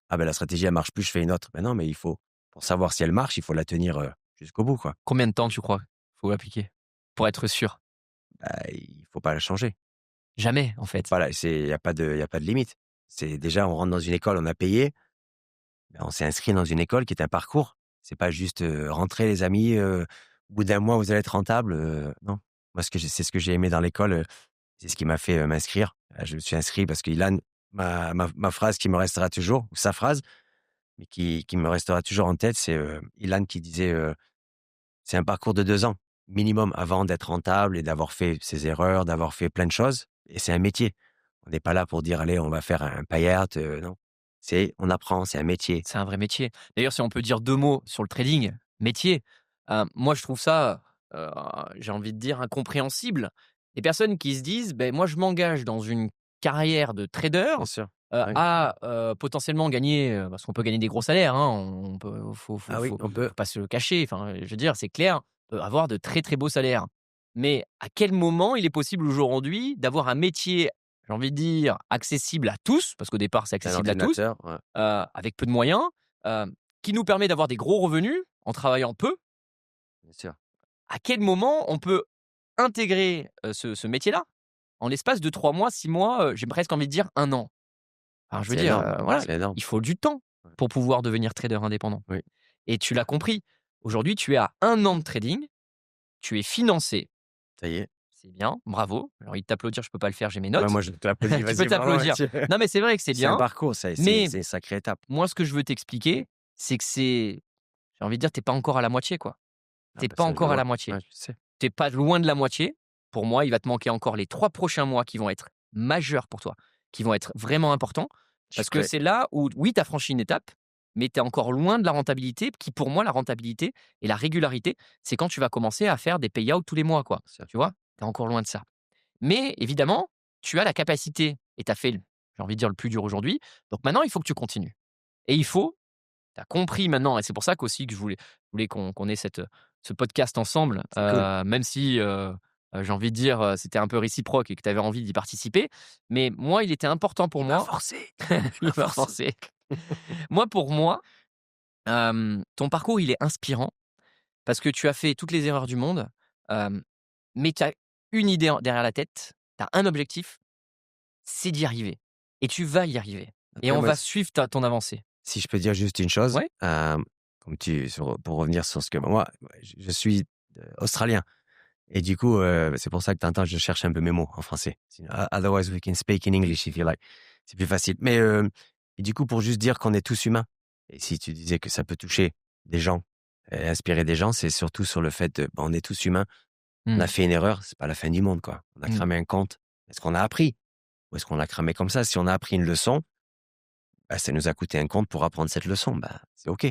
«Ah ben la stratégie elle marche plus, je fais une autre». Ben non, mais il faut pour savoir si elle marche, il faut la tenir, jusqu'au bout, quoi. Combien de temps tu crois, faut appliquer? Pour être sûr? Bah, il faut pas la changer. Jamais, en Faut fait. pas la c'est il y a pas de limite. C'est déjà on rentre dans une école, on a payé, ben, on s'est inscrit dans une école qui est un parcours. C'est pas juste, «Rentrez les amis, au bout d'un mois vous allez être rentable», non. Moi c'est ce que j'ai aimé dans l'école, c'est ce qui m'a fait, m'inscrire. Je me suis inscrit parce qu'Ilan ma phrase qui me restera toujours, ou sa phrase, mais qui me restera toujours en tête, c'est, Ilan qui disait, «C'est un parcours de 2 ans minimum avant d'être rentable et d'avoir fait ses erreurs, d'avoir fait plein de choses, et c'est un métier». On n'est pas là pour dire: «Allez, on va faire un paillard», non. On apprend, c'est un métier. C'est un vrai métier. D'ailleurs, si on peut dire 2 mots sur le trading, métier, moi je trouve ça, heu, j'ai envie de dire incompréhensible. Les personnes qui se disent: «Beh, moi je m'engage dans une carrière de trader, Bien sûr. Oui. à, potentiellement gagner», parce qu'on peut gagner des gros salaires, hein, on peut Ah oui, on peut. faut pas se le cacher, enfin, je veux dire, c'est clair, avoir de très, très beaux salaires. Mais à quel moment il est possible aujourd'hui d'avoir un métier, j'ai envie de dire, accessible à tous, parce qu'au départ c'est Un accessible à tous, ordinateur, ouais, avec peu de moyens, qui nous permet d'avoir des gros revenus en travaillant peu. bien sûr. À quel moment on peut intégrer, ce métier-là en l'espace de 3 mois, 6 mois, j'ai presque envie de dire 1 an? Alors je veux C'est dire, énorme, voilà, c'est énorme. il faut du temps Ouais. pour pouvoir devenir trader indépendant Oui, et tu l'as compris. Aujourd'hui, tu es à 1 an de trading, tu es financé, ça y est. c'est bien, bravo. J'ai envie de t'applaudir, je peux pas le faire, j'ai mes Ouais, notes. moi je t'applaudis, Tu peux vas-y, vraiment, t'applaudir. Non, mais c'est vrai que c'est c'est un bien, parcours, ça, mais c'est une sacrée étape. moi, ce que je veux t'expliquer, c'est que j'ai envie de dire, tu es pas encore à la moitié, quoi. Ah Tu bah pas ça, je le encore à vois. la moitié. Ouais, je sais. Tu pas loin de la moitié. Pour moi, il va te manquer encore les 3 prochains mois qui vont être majeurs pour toi, qui vont être vraiment importants. Je suis Parce que prêt. c'est là où, oui, tu as franchi une étape, mais tu es encore loin de la rentabilité, qui pour moi, la rentabilité et la régularité, c'est quand tu vas commencer à faire des payouts tous les mois, quoi. C'est ça. Tu vois? Tu es encore loin de ça. Mais évidemment, tu as la capacité et tu as fait, j'ai envie de dire, le plus dur aujourd'hui. Donc maintenant, il faut que tu continues. Et il faut, tu as compris maintenant, et c'est pour ça qu'aussi que je voulais qu'on ait ce podcast ensemble, C'est cool. même si, j'ai envie de dire, c'était un peu réciproque et que tu avais envie d'y participer. Mais moi, il était important pour Il m'a moi. forcé, il Il m'a m'a forcé. forcé. Moi, pour moi, ton parcours, il est inspirant parce que tu as fait toutes les erreurs du monde, hem, mais tu as une idée derrière la tête, tu as un objectif, c'est d'y arriver et tu vas y arriver et Après on moi, va suivre ton avancée. si je peux dire juste une chose, Ouais? comme pour revenir sur ce que moi, ouais, je suis, australien et du coup, c'est pour ça que tu entends, je cherche un peu mes mots en français. Sinon otherwise we can speak in English if you like. C'est plus facile. Mais, et du coup, pour juste dire qu'on est tous humains et si tu disais que ça peut toucher des gens et inspirer des gens, c'est surtout sur le fait de, bah, on est tous humains. On a Mmh. fait une erreur, c'est pas la fin du monde, quoi. On a Mmh. cramé un compte. Est-ce qu'on a appris? Ou est-ce qu'on l'a cramé comme ça? Si on a appris une leçon, bah, ça nous a coûté un compte pour apprendre cette leçon. Bah, c'est OK.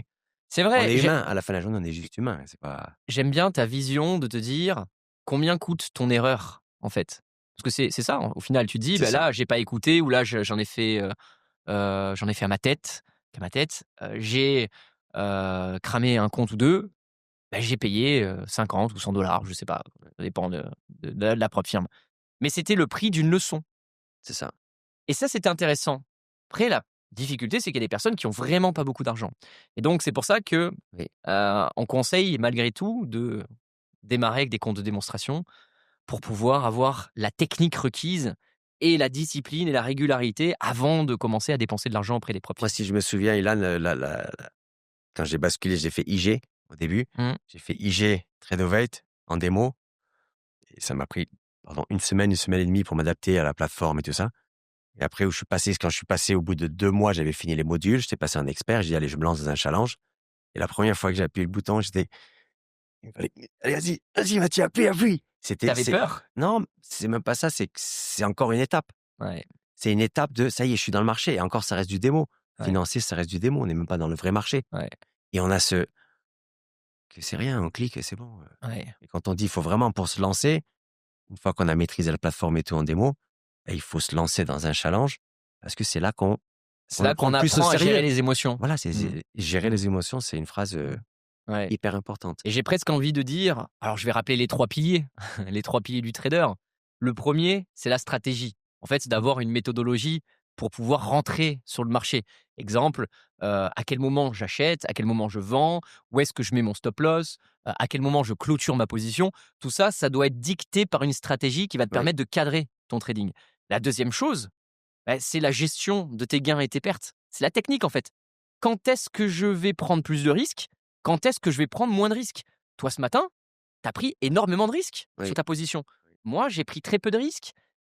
C'est On vrai, est humain. À la fin de la journée, on est juste humain. C'est pas. j'aime bien ta vision de te dire: «Combien coûte ton erreur?» en fait. Parce que c'est ça, au final, tu te dis: C'est «Bah, ça. là, j'ai pas écouté ou là, j'en ai fait à ma tête, j'ai, cramé un compte ou 2, bah, j'ai payé, 50 ou 100 $, je sais pas, ça dépend de la propre firme. Mais c'était le prix d'une leçon C'est ça. et ça, c'était intéressant. Après la difficulté, c'est qu'il y a des personnes qui ont vraiment pas beaucoup d'argent et donc c'est pour ça que, Oui. on conseille malgré tout de démarrer avec des comptes de démonstration pour pouvoir avoir la technique requise et la discipline et la régularité avant de commencer à dépenser de l'argent auprès des propres Moi, firmes. si je me souviens, Ilan, quand j'ai basculé, j'ai fait IG au début. Mmh. J'ai fait IG Tradovate en démo et ça m'a pris, pardon, une semaine et demie pour m'adapter à la plateforme et tout ça. Et après où je suis passé, quand je suis passé au bout de 2 mois, j'avais fini les modules, j'étais passé en expert, j'ai dit: «Allez, je me lance dans un challenge» et la première fois que j'ai appuyé le bouton, il me fallait: «Allez, vas-y Mathieu, appuie, appuie!» Tu C'était avais c'est peur? Non, c'est même pas ça, c'est que c'est encore une étape. Ouais, C'est une étape de: «Ça y est, je suis dans le marché» et encore ça reste du démo. ouais, Financier, ça reste du démo, on n'est même pas dans le vrai marché ouais, et on a ce que c'est rien, on clique et c'est bon, ouais. et quand on dit: «Il faut vraiment pour se lancer», une fois qu'on a maîtrisé la plateforme et tout en démo, bah, il faut se lancer dans un challenge parce que c'est là C'est qu'on le là prend qu'on le plus au apprend à gérer sérieux. les émotions. Voilà, c'est Mmh, gérer les émotions, c'est une phrase, ouais hyper importante. et j'ai presque envie de dire, alors je vais rappeler les 3 piliers, les 3 piliers du trader. Le premier, c'est la stratégie. En fait, c'est d'avoir une méthodologie pour pouvoir rentrer sur le marché. Exemple, à quel moment j'achète, à quel moment je vends, où est-ce que je mets mon stop loss, à quel moment je clôture ma position. Tout ça, ça doit être dicté par une stratégie qui va te Oui, permettre de cadrer ton trading. La deuxième chose, bah, c'est la gestion de tes gains et tes pertes. C'est la technique en fait. Quand est-ce que je vais prendre plus de risques? Quand est-ce que je vais prendre moins de risques? Toi, ce matin, tu as pris énormément de risques sur oui, ta position. Moi, j'ai pris très peu de risques.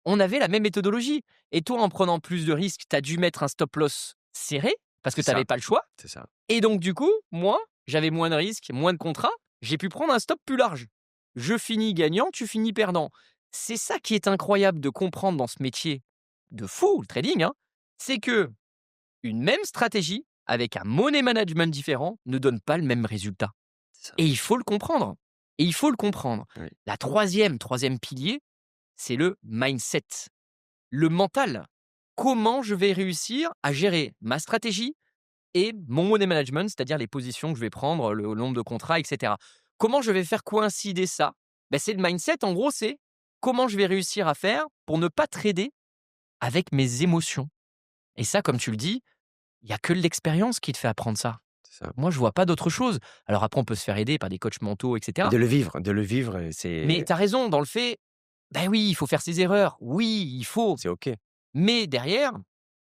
On avait la même méthodologie. Et toi, en prenant plus de risques, tu as dû mettre un stop loss serré parce que c'est tu ça, n'avais pas le choix. c'est ça. Et donc, du coup, moi, j'avais moins de risques, moins de contrats. J'ai pu prendre un stop plus large. Je finis gagnant, tu finis perdant. C'est ça qui est incroyable de comprendre dans ce métier de fou, le trading, hein, c'est que une même stratégie avec un money management différent ne donne pas le même résultat. C'est ça. Et il faut le comprendre. Et il faut le comprendre. Oui, La troisième pilier, c'est le mindset, le mental. Comment je vais réussir à gérer ma stratégie et mon money management, c'est-à-dire les positions que je vais prendre, le nombre de contrats, etc. Comment je vais faire coïncider ça? Ben, c'est le mindset, en gros, c'est comment je vais réussir à faire pour ne pas trader avec mes émotions. Et ça, comme tu le dis, il y a que l'expérience qui te fait apprendre ça. c'est ça. Moi, je vois pas d'autre chose. Alors après, on peut se faire aider par des coachs mentaux, Et etc. de le vivre, Mais tu as raison dans le fait, ben oui, il faut faire ses erreurs. Oui, il faut. c'est OK. Mais derrière,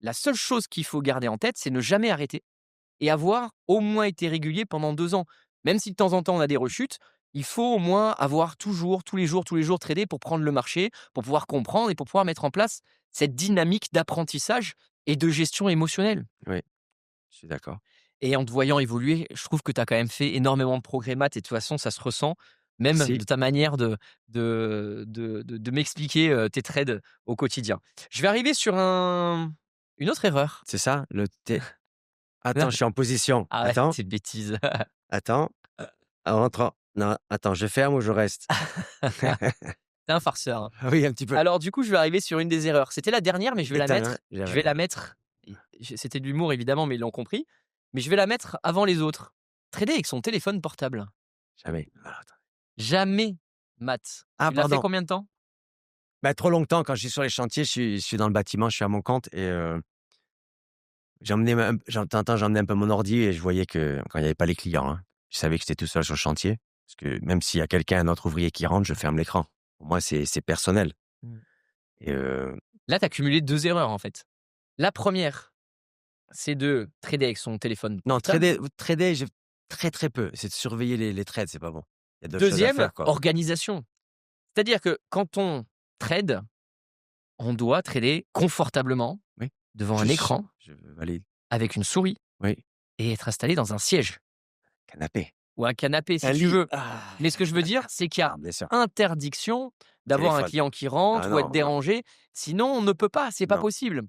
la seule chose qu'il faut garder en tête, c'est ne jamais arrêter et avoir au moins été régulier pendant 2 ans. Même si de temps en temps on a des rechutes, il faut au moins avoir toujours, tous les jours tradé pour prendre le marché, pour pouvoir comprendre et pour pouvoir mettre en place cette dynamique d'apprentissage et de gestion émotionnelle. Oui, je suis d'accord. Et en te voyant évoluer, je trouve que tu as quand même fait énormément de progrès maths et de toute façon, ça se ressent, même Merci. de ta manière de m'expliquer, tes trades au quotidien. Je vais arriver sur une autre erreur. C'est ça, attends, je suis en position. Arrête Attends, tes bêtises. attends, rentre. Non, attends, je ferme ou je reste? Tu un farceur, hein. Ah oui, un petit peu. Alors du coup, je vais arriver sur une des erreurs. C'était la dernière, mais je vais la Éteins, hein, mettre c'était de l'humour évidemment, mais ils l'ont compris. Mais je vais la mettre avant les autres. Trader avec son téléphone portable. jamais. Alors, attends. Jamais, Matt. Ah Tu l'as fait pardon. combien de temps? Bah, trop longtemps quand je suis sur les chantiers, je suis dans le bâtiment, je suis à mon compte et j'emmenais un peu mon ordi et je voyais que quand il y avait pas les clients, hein, je savais que j'étais tout seul sur le chantier. Parce que même s'il y a quelqu'un, un autre ouvrier qui rentre, je ferme l'écran. Pour moi, c'est personnel Mmh. et Là, tu as cumulé 2 erreurs, en fait. La première, c'est de trader avec son téléphone non, portable. trader, j'ai très, très peu. C'est de surveiller les trades, c'est pas bon. Il y a d'autres choses à 2e, faire, quoi. organisation. C'est-à-dire que quand on trade, on doit trader confortablement Oui, devant un écran je valide. avec une souris Oui, et être installé dans un siège canapé. ou un canapé si Un tu lit. veux. Ah! Mais ce que je veux dire, c'est qu'il y Ah, a bien sûr. interdiction d'avoir un Téléphone. client qui Ah rentre ou être non, non, dérangé. Sinon, on ne peut pas, c'est pas non. possible.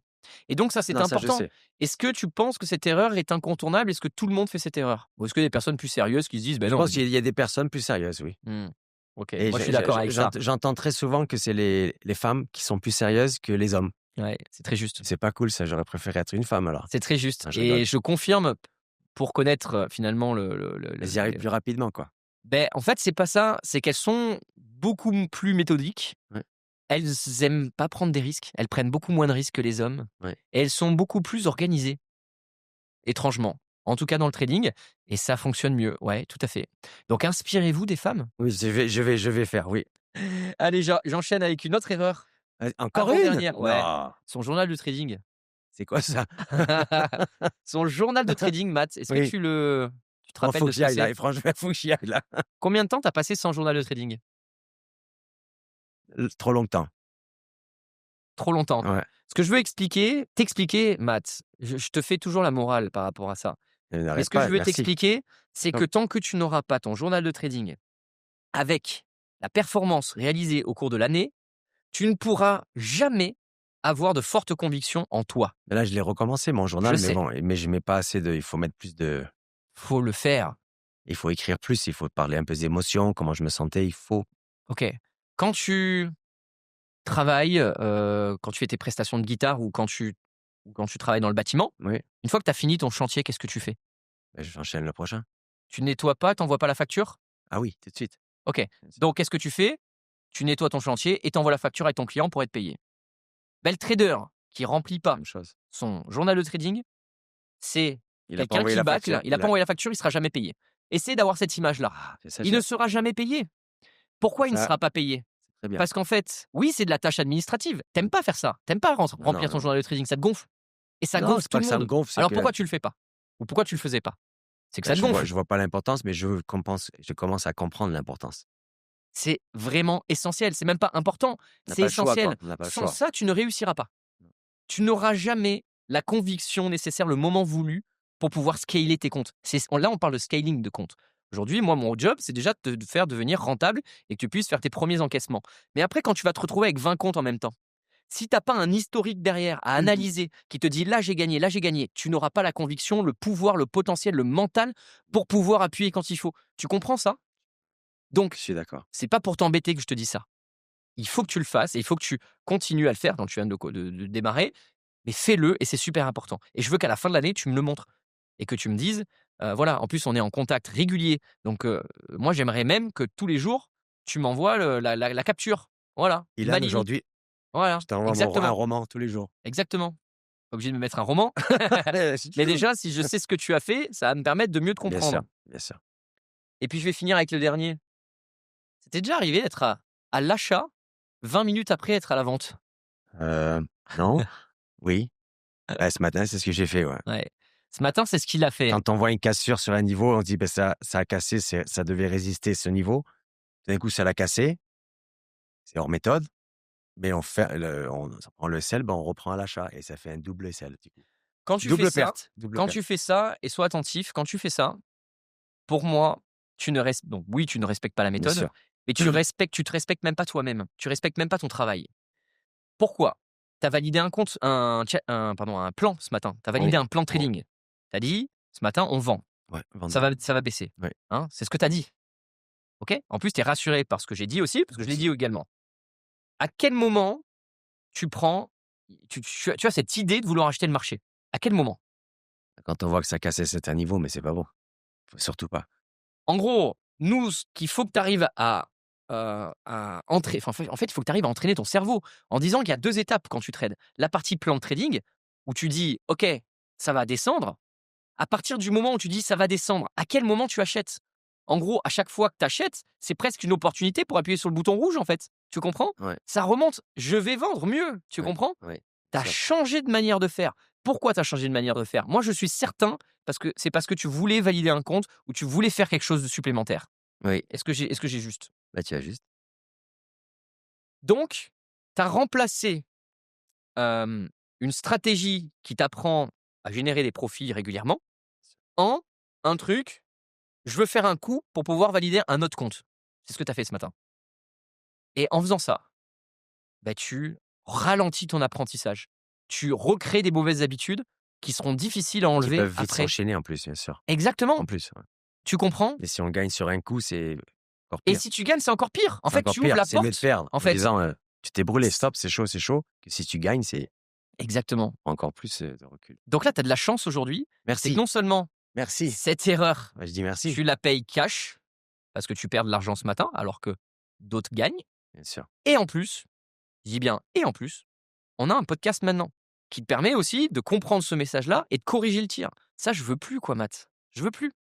Et donc ça, c'est Non, ça je important. sais. Est-ce que tu penses que cette erreur est incontournable? Est-ce que tout le monde fait cette erreur? Ou est-ce que des personnes plus sérieuses qui se disent: «Ben Je non». pense qu'il y a des personnes plus sérieuses, oui. Mmh. OK, Et moi je suis d'accord avec ça. j'entends très souvent que c'est les femmes qui sont plus sérieuses que les hommes. Ouais, c'est très juste. C'est pas cool ça, j'aurais préféré être une femme alors. C'est très juste Non, je et rigole. je confirme pour connaître, finalement Elles y arrivent plus rapidement, quoi. en fait, c'est pas ça, c'est qu'elles sont beaucoup plus méthodiques. Ouais, Elles aiment pas prendre des risques, elles prennent beaucoup moins de risques que les hommes ouais. et elles sont beaucoup plus organisées, étrangement. En tout cas dans le trading et ça fonctionne mieux. Ouais, tout à fait. Donc inspirez-vous des femmes. Oui, je vais faire, oui. Allez, j'enchaîne avec une autre erreur, Encore une? avant-dernière. Ouais, Non! son journal de trading. C'est quoi ça? Son journal de trading, Matt, est-ce que Oui. tu te Oh, rappelles faut de que ce j'y que aille là, c'est? et franchement, faut que j'y aille là. Combien de temps tu as passé sans journal de trading? Trop longtemps. Trop longtemps. Ouais, Ce que je veux t'expliquer, Matt, je te fais toujours la morale par rapport à ça. Mais n'arrête ce que je pas, veux merci. t'expliquer, c'est que Non, tant que tu n'auras pas ton journal de trading avec la performance réalisée au cours de l'année, tu ne pourras jamais avoir de fortes convictions en toi. mais là, je l'ai recommencé mon Je journal, mais sais, bon, mais je mets pas assez il faut mettre plus faut le faire. il faut écrire plus, il faut parler un peu des émotions, comment je me sentais, il faut OK. Quand tu travailles, quand tu fais tes prestations de guitare ou quand tu travailles dans le bâtiment, oui, une fois que tu as fini ton chantier, qu'est-ce que tu fais? bah, j'enchaîne le prochain. Tu nettoies pas, tu envoies pas la facture? Ah oui, tout de suite. OK. Donc qu'est-ce que tu fais? Tu nettoies ton chantier et tu envoies la facture à ton client pour être payé. Le trader qui remplit pas Même chose. son journal de trading, c'est Il a pas quelqu'un envoyé qui la bâcle, facture, il a pas envoyé la facture, il sera jamais payé. Essaie d'avoir cette image-là. ah, c'est ça, Il ne sera jamais payé. Pourquoi il ne ça, sera pas payé? c'est très bien. Parce qu'en fait, oui, c'est de la tâche administrative. Tu aimes pas faire ça. Tu aimes pas Non, non, remplir ton non. journal de trading, ça te gonfle et ça Non, gonfle c'est tout pas le que ça me monde. gonfle, c'est Alors que, pourquoi tu le fais pas? Ou pourquoi tu le faisais pas? C'est que bah, ça te gonfle. je vois pas l'importance, mais je commence à comprendre l'importance. C'est vraiment essentiel. C'est même pas important, On n'a c'est pas le choix, essentiel. quoi, on n'a pas le Sans choix. ça, tu ne réussiras pas. Tu n'auras jamais la conviction nécessaire, le moment voulu pour pouvoir scaler tes comptes. Là, on parle de scaling de comptes. Aujourd'hui, moi, mon job, c'est déjà de te faire devenir rentable et que tu puisses faire tes premiers encaissements. Mais après, quand tu vas te retrouver avec 20 comptes en même temps, si tu n'as pas un historique derrière à analyser qui te dit là j'ai gagné, tu n'auras pas la conviction, le pouvoir, le potentiel, le mental pour pouvoir appuyer quand il faut. Tu comprends ça? Je Donc, suis d'accord. c'est pas pour t'embêter que je te dis ça. Il faut que tu le fasses et il faut que tu continues à le faire. Donc, tu viens de démarrer, mais fais-le et c'est super important. Et je veux qu'à la fin de l'année, tu me le montres et que tu me dises, voilà, en plus, on est en contact régulier. Donc, moi, j'aimerais même que tous les jours, tu m'envoies la capture. Voilà, Ilan, Malini. aujourd'hui, Voilà, je t'envoie un exactement. roman tous les jours. Exactement. Pas obligé de me mettre un roman. Si tu Mais veux. déjà, si je sais ce que tu as fait, ça va me permettre de mieux te Bien sûr, comprendre. bien sûr. Et puis, je vais finir avec le dernier. C'était déjà arrivé d'être à l'achat 20 minutes après être à la vente? Non? Oui. Bah, ce matin, c'est ce que j'ai fait, ouais. Ouais. Ce matin, c'est ce qu'il a fait. Quand on voit une cassure sur un niveau, on se dit: «Beh, ça a cassé, ça devait résister ce niveau». D'un coup, ça l'a cassé, c'est hors méthode, mais on prend le sell, ben, on reprend à l'achat et ça fait un double sell, du coup. Quand tu Double fais ça, perte, double quand perte. tu fais ça, et sois attentif, quand tu fais ça, pour moi, donc oui, tu ne respectes pas la Bien méthode, sûr. mais tu te respectes même pas toi-même. Tu respectes même pas ton travail. Pourquoi? Tu as validé un compte, un plan ce matin. Tu as Oui, validé un plan de oui, trading. Tu as dit, ce matin, on vend. ouais, Ça vendre. va baisser. Ouais, Hein, c'est ce que tu as dit. OK? En plus, tu es rassuré par ce que j'ai dit aussi, parce que je l'ai aussi. dit également. À quel moment tu prends, tu as cette idée de vouloir acheter le marché? À quel moment? Quand on voit que ça casse certains niveaux, mais c'est pas bon. Faut surtout pas. En gros, nous, ce qu'il faut que tu arrives à entrer, enfin, en fait, il faut que tu arrives à entraîner ton cerveau en disant qu'il y a 2 étapes quand tu trades. La partie plan de trading où tu dis: «OK, ça va descendre». À partir du moment où tu dis: «Ça va descendre», à quel moment tu achètes? En gros, à chaque fois que tu achètes, c'est presque une opportunité pour appuyer sur le bouton rouge, en fait. Tu comprends? Ouais, Ça remonte, je vais vendre mieux, tu ouais, comprends? ouais. Tu as Sûr. changé de manière de faire. Pourquoi tu as changé de manière de faire? Moi, je suis certain parce que tu voulais valider un compte ou tu voulais faire quelque chose de supplémentaire. Oui, Est-ce que j'ai juste? bah, tu as juste. Donc, tu as remplacé, une stratégie qui t'apprend à générer des profits régulièrement en un truc: «Je veux faire un coup pour pouvoir valider un autre compte». C'est ce que tu as fait ce matin et en faisant ça, bah, tu ralentis ton apprentissage. Tu recrées des mauvaises habitudes qui seront difficiles à Qui enlever peuvent vite après. s'enchaîner en plus, bien sûr. En Exactement, plus, ouais. tu comprends? Mais si on gagne sur un coup, c'est encore Et pire. si tu gagnes, c'est encore pire. En C'est fait, encore tu ouvres pire. la C'est mieux de porte, perdre en en fait. disant, «Tu t'es brûlé, C stop, c'est chaud», que si tu gagnes, c'est Exactement. encore plus, de recul. Donc là, tu as de la chance aujourd'hui, c'est que Merci, non seulement merci. cette erreur, Bah, je dis merci, tu la payes cash, parce que tu perds de l'argent ce matin alors que d'autres gagnent bien sûr. et en plus, je dis bien et en plus, on a un podcast maintenant qui te permet aussi de comprendre ce message-là et de corriger le tir. Ça, je veux plus quoi, Matt. Je veux plus.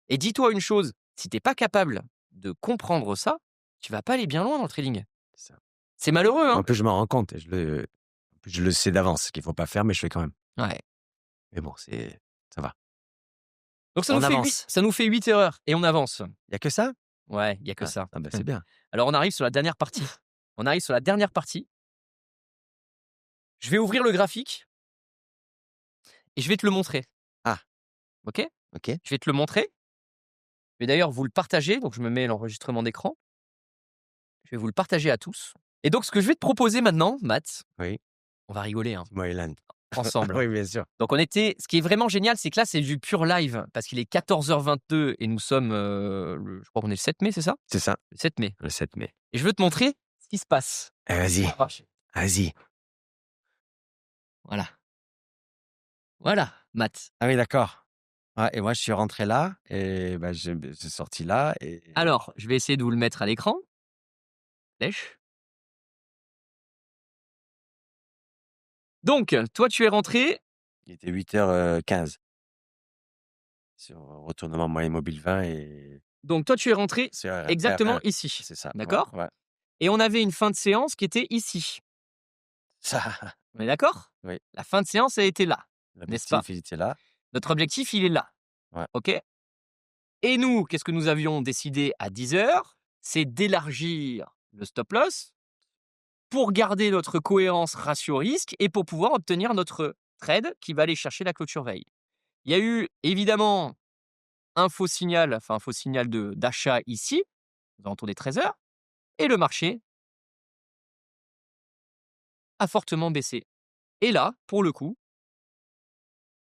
Et dis-toi une chose, si t'es pas capable de comprendre ça, tu vas pas aller bien loin dans le trading. C'est ça. C'est malheureux, En hein? plus, je m'en rends compte et je le sais d'avance qu'il faut pas faire, mais je fais quand même. Ouais. Mais bon, ça va. Donc On avance. ça nous fait 8 erreurs et on avance. Il y a que ça? Ouais, il y a que Ah, ça. ah bah, c'est bien. Alors on arrive sur la dernière partie. On arrive sur la dernière partie. Je vais ouvrir le graphique et je vais te le montrer. Ah, OK? OK. Je vais te le montrer. Je vais d'ailleurs vous le partager, donc je me mets l'enregistrement d'écran. Je vais vous le partager à tous. Et donc ce que je vais te proposer maintenant, Matt, Oui. on va rigoler, hein, Dis-moi, Elan. ensemble. Oui, bien sûr. Donc ce qui est vraiment génial, c'est que là, c'est du pur live parce qu'il est 14h22 et nous sommes, je crois qu'on est le 7 mai, c'est ça? C'est ça, Le 7 mai. le 7 mai. Et je veux te montrer ce qui se passe. Vas-y, Ah, vas-y. voilà. Voilà, Matt. Ah oui, d'accord. Ouais, et moi, je suis rentré là et bah, j'ai sorti là et Alors, je vais essayer de vous le mettre à l'écran. Flèche. Donc, toi, tu es rentré. il était 8h15 sur retournement moyen mobile 20 et Donc, toi, tu es rentré c'est exactement R1. ici. C'est ça. Ouais, D'accord? ouais. Et on avait une fin de séance qui était ici. Ça, On est d'accord? oui. La fin de séance a été là, n'est-ce pas? L'objectif, il était là. Notre objectif, il est là. Ouais. OK? Et nous, qu'est-ce que nous avions décidé à 10h? C'est d'élargir le stop loss pour garder notre cohérence ratio-risque et pour pouvoir obtenir notre trade qui va aller chercher la clôture veille. Il y a eu évidemment un faux signal, enfin un faux signal d'achat ici, aux alentours des 13h, et le marché a fortement baissé. Et là, pour le coup,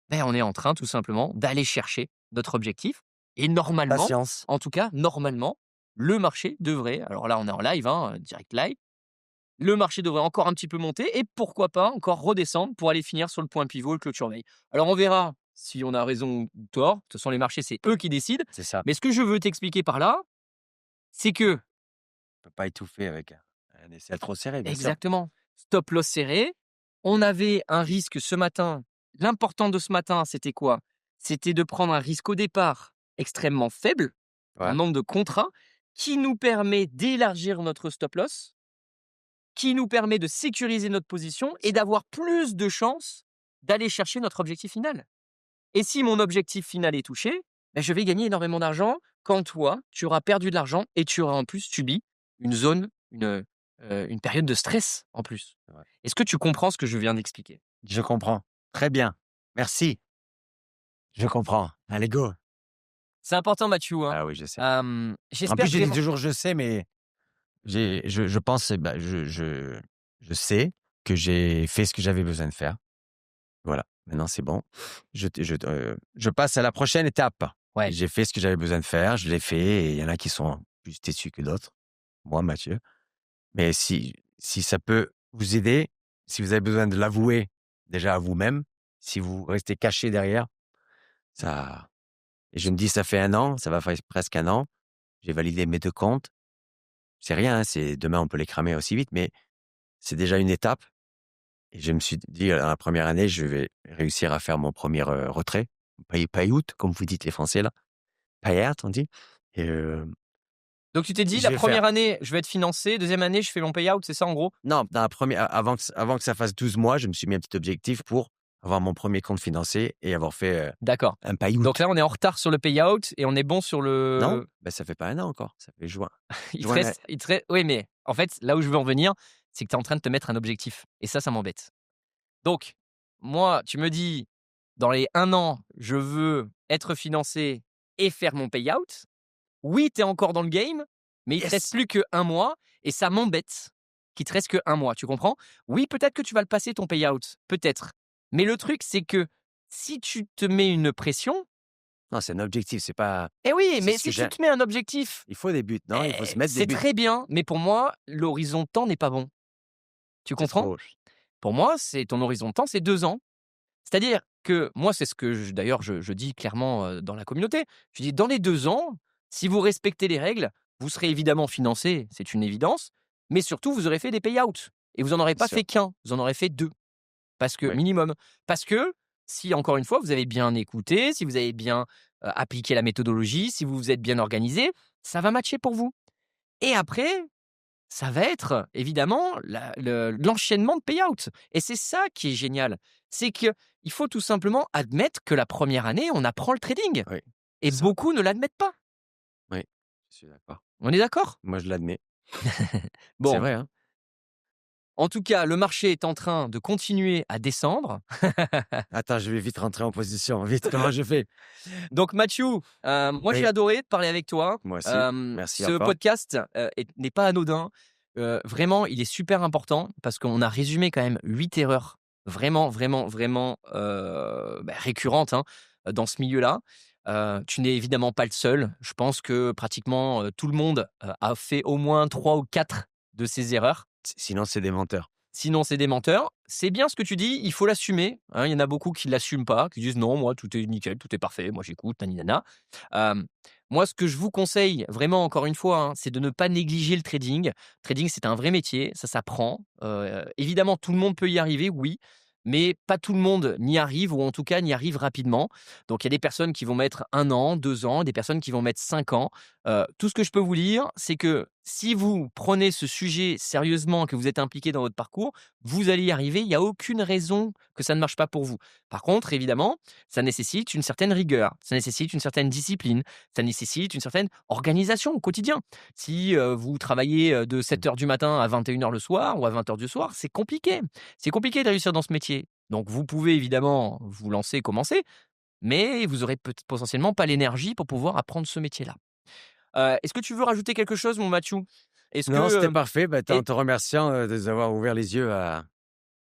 ben, on est en train tout simplement d'aller chercher notre objectif. Et normalement, Patience. en tout cas, normalement, le marché devrait, alors là on est en live, hein, direct live, le marché devrait encore un petit peu monter et pourquoi pas encore redescendre pour aller finir sur le point pivot, le clôture veille. Alors on verra si on a raison ou tort. De toute façon, les marchés, c'est eux qui décident. C'est ça. Mais ce que je veux t'expliquer par là, c'est que, On peut pas étouffer avec un essai trop serré, bien sûr. exactement, stop loss serré, on avait un risque ce matin. L'important de ce matin, c'était quoi? C'était de prendre un risque au départ extrêmement faible, en Ouais. nombre de contrats, qui nous permet d'élargir notre stop loss, qui nous permet de sécuriser notre position et d'avoir plus de chances d'aller chercher notre objectif final. Et si mon objectif final est touché, ben je vais gagner énormément d'argent quand toi, tu auras perdu de l'argent et tu auras en plus subi une période de stress en plus. Ouais. Est-ce que tu comprends ce que je viens d'expliquer? Je comprends. Très bien. Merci, je comprends. Allez, go. C'est important, Mathieu, hein. Ah oui, je sais. En plus, J'espère je dis vraiment. toujours «je sais», mais je pense, bah, je sais que j'ai fait ce que j'avais besoin de faire. Voilà, maintenant c'est bon. Je passe à la prochaine étape. Ouais. J'ai fait ce que j'avais besoin de faire, je l'ai fait et il y en a qui sont plus têtus que d'autres. Moi, Mathieu. Mais si ça peut vous aider, si vous avez besoin de l'avouer déjà à vous-même, si vous restez caché derrière, ça et je me dis: «Ça fait 1 an, ça va faire presque 1 an, j'ai validé mes 2 comptes». C'est rien, hein, c'est demain on peut les cramer aussi vite, mais c'est déjà une étape et je me suis dit, dans la première année, je vais réussir à faire mon premier er retrait, payout comme vous dites les Français là, payout on dit et Donc tu t'es dit, je la vais faire première année, je vais être financé, deuxième année, je fais mon payout, c'est ça en gros? non, dans la première avant que ça fasse 12 mois, je me suis mis un petit objectif pour avoir mon premier compte financé et avoir fait, D'accord. un payout. Donc là, on est en retard sur le payout et on est bon sur Non? le Ben ça fait pas 1 an encore, ça fait juin. il te Juin, reste oui, mais en fait, là où je veux en venir, c'est que tu es en train de te mettre un objectif et ça m'embête. Donc moi, tu me dis: «Dans les 1 an, je veux être financé et faire mon payout». Oui, tu es encore dans le game, mais il te reste yes! plus qu'1 mois et ça m'embête qu'il te reste qu'1 mois, tu comprends? Oui, peut-être que tu vas le passer ton payout, peut-être. Mais le truc, c'est que si tu te mets une pression. Non, c'est un objectif, c'est pas Eh oui, c'est mais ce que si tu j'ai te mets un objectif, il faut des buts, non? Il faut se mettre des c'est buts. très bien, mais pour moi, l'horizon de temps n'est pas bon. Tu C'est comprends? trop. Pour moi, c'est ton horizon de temps, c'est 2 ans. C'est-à-dire que moi, c'est ce que d'ailleurs je dis clairement, dans la communauté. Je dis: «Dans les 2 ans, si vous respectez les règles, vous serez évidemment financé, c'est une évidence, mais surtout vous aurez fait des payouts et vous en aurez C'est pas sûr, fait qu'un, vous en aurez fait 2, parce que oui, minimum. Parce que si encore une fois, vous avez bien écouté, si vous avez bien, appliqué la méthodologie, si vous vous êtes bien organisé, ça va matcher pour vous et après, ça va être évidemment l'enchaînement de payouts et c'est ça qui est génial. C'est qu'il faut tout simplement admettre que la première année, on apprend le trading oui, et c'est ça, beaucoup ne l'admettent pas. oui, je suis d'accord. On est d'accord? Moi, je l'admets. C'est Bon, vrai, hein? en tout cas, le marché est en train de continuer à descendre. Attends, je vais vite rentrer en position, vite, comment je fais? Donc Mathieu, moi j'ai Oui, adoré de parler avec toi. moi aussi, merci Ce encore. podcast, n'est pas anodin. Vraiment, il est super important parce qu'on a résumé quand même 8 erreurs vraiment, vraiment, vraiment, récurrentes, hein, dans ce milieu-là. Tu n'es évidemment pas le seul. Je pense que pratiquement, tout le monde, a fait au moins 3 ou 4 de ces erreurs. Sinon, c'est des menteurs. Sinon, c'est des menteurs. C'est bien ce que tu dis, il faut l'assumer, hein. Il y en a beaucoup qui l'assument pas, qui disent: «Non, moi, tout est nickel, tout est parfait, moi, j'écoute, nani nana». Hem, Moi, ce que je vous conseille vraiment, encore une fois, hein, c'est de ne pas négliger le trading. Trading, c'est un vrai métier, ça s'apprend. Évidemment, tout le monde peut y arriver, oui, mais pas tout le monde n'y arrive ou en tout cas n'y arrive rapidement. Donc il y a des personnes qui vont mettre 1 an, 2 ans, des personnes qui vont mettre 5 ans. Tout ce que je peux vous dire, c'est que si vous prenez ce sujet sérieusement, que vous êtes impliqué dans votre parcours, vous allez y arriver. Il y a aucune raison que ça ne marche pas pour vous. Par contre, évidemment, ça nécessite une certaine rigueur, ça nécessite une certaine discipline, ça nécessite une certaine organisation au quotidien. Si, vous travaillez, de Mmh. 7 heures du matin à 21 heures le soir ou à 20 heures du soir, c'est compliqué. C'est compliqué de réussir dans ce métier. Donc vous pouvez évidemment vous lancer, commencer, mais vous aurez potentiellement pas l'énergie pour pouvoir apprendre ce métier-là. Est-ce que tu veux rajouter quelque chose, mon Mathieu? Est-ce que, Non, c'était parfait, bah, en et te remerciant, de nous avoir ouvert les yeux à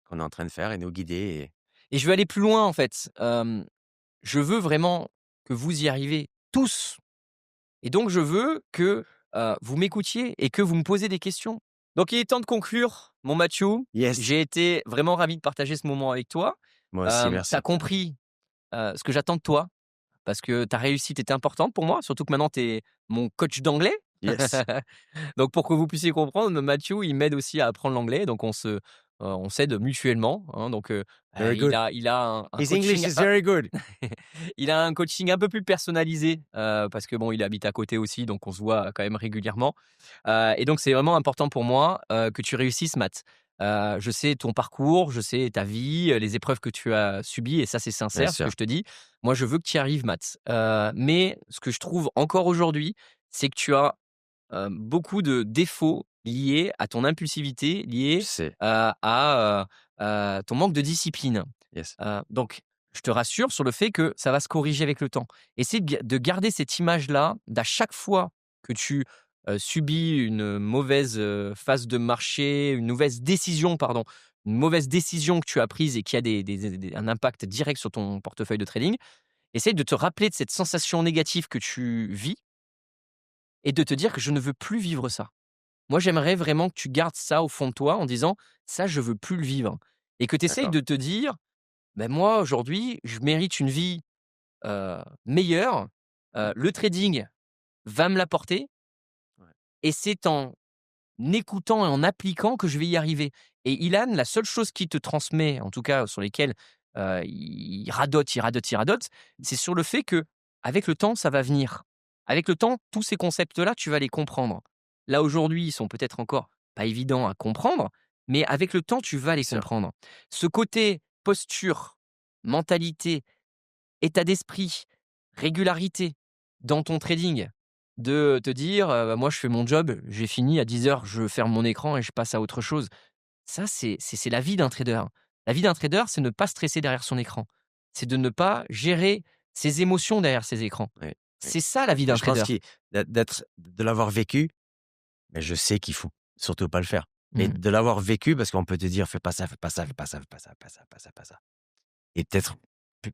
qu'on est en train de faire et nous guider et je vais aller plus loin, en fait. Je veux vraiment que vous y arriviez tous et donc je veux que, vous m'écoutiez et que vous me posiez des questions. Donc il est temps de conclure, mon Mathieu. yes, J'ai été vraiment ravi de partager ce moment avec toi. moi aussi, Tu as merci. compris, ce que j'attends de toi parce que ta réussite était importante pour moi, surtout que maintenant tu es mon coach d'anglais. Yes, Donc pour que vous puissiez comprendre, Mathieu, il m'aide aussi à apprendre l'anglais, donc on s'aide mutuellement, hein, donc very good. il a un His English coaching is very good. il a un coaching un peu plus personnalisé, parce que bon, il habite à côté aussi, donc on se voit quand même régulièrement, et donc c'est vraiment important pour moi, que tu réussisses, Matt. Je sais ton parcours, je sais ta vie, les épreuves que tu as subies et ça, c'est Bien sincère ce que sûr, je te dis. Moi, je veux que tu y arrives, Matt, mais ce que je trouve encore aujourd'hui, c'est que tu as beaucoup de défauts liés à ton impulsivité, je liés, sais, à ton manque de discipline. yes. Donc je te rassure sur le fait que ça va se corriger avec le temps. Essaie de garder cette image-là d'à chaque fois que tu subis une mauvaise phase de marché, une mauvaise décision que tu as prise et qui a un impact direct sur ton portefeuille de trading. Essaye de te rappeler de cette sensation négative que tu vis et de te dire que je ne veux plus vivre ça. Moi, j'aimerais vraiment que tu gardes ça au fond de toi en disant ça, je veux plus le vivre. Et que tu essayes D'accord. de te dire ben moi, aujourd'hui, je mérite une vie meilleure. Mmh. Le trading va me l'apporter Ouais. et c'est en écoutant et en appliquant que je vais y arriver. Et Ilan, la seule chose qui te transmet, en tout cas sur lesquelles il radote, c'est sur le fait que avec le temps, ça va venir. Avec le temps, tous ces concepts-là, tu vas les comprendre. Là, aujourd'hui, ils sont peut-être encore pas évidents à comprendre, mais avec le temps, tu vas les Sûr. comprendre. Ce côté posture, mentalité, état d'esprit, régularité dans ton trading, de te dire, «Bah, moi je fais mon job, j'ai fini à 10 heures, je ferme mon écran et je passe à autre chose». Ça, c'est la vie d'un trader. La vie d'un trader, c'est ne pas stresser derrière son écran. C'est de ne pas gérer ses émotions derrière ses écrans. Oui, oui. C'est ça la vie Et d'un je pense trader. de l'avoir vécu, mais je sais qu'il faut surtout pas le faire. Mais Mmh. de l'avoir vécu, parce qu'on peut te dire: «Fais pas ça, fais pas ça, fais pas ça, fais pas ça, pas ça, pas ça, pas ça». Et peut-être plus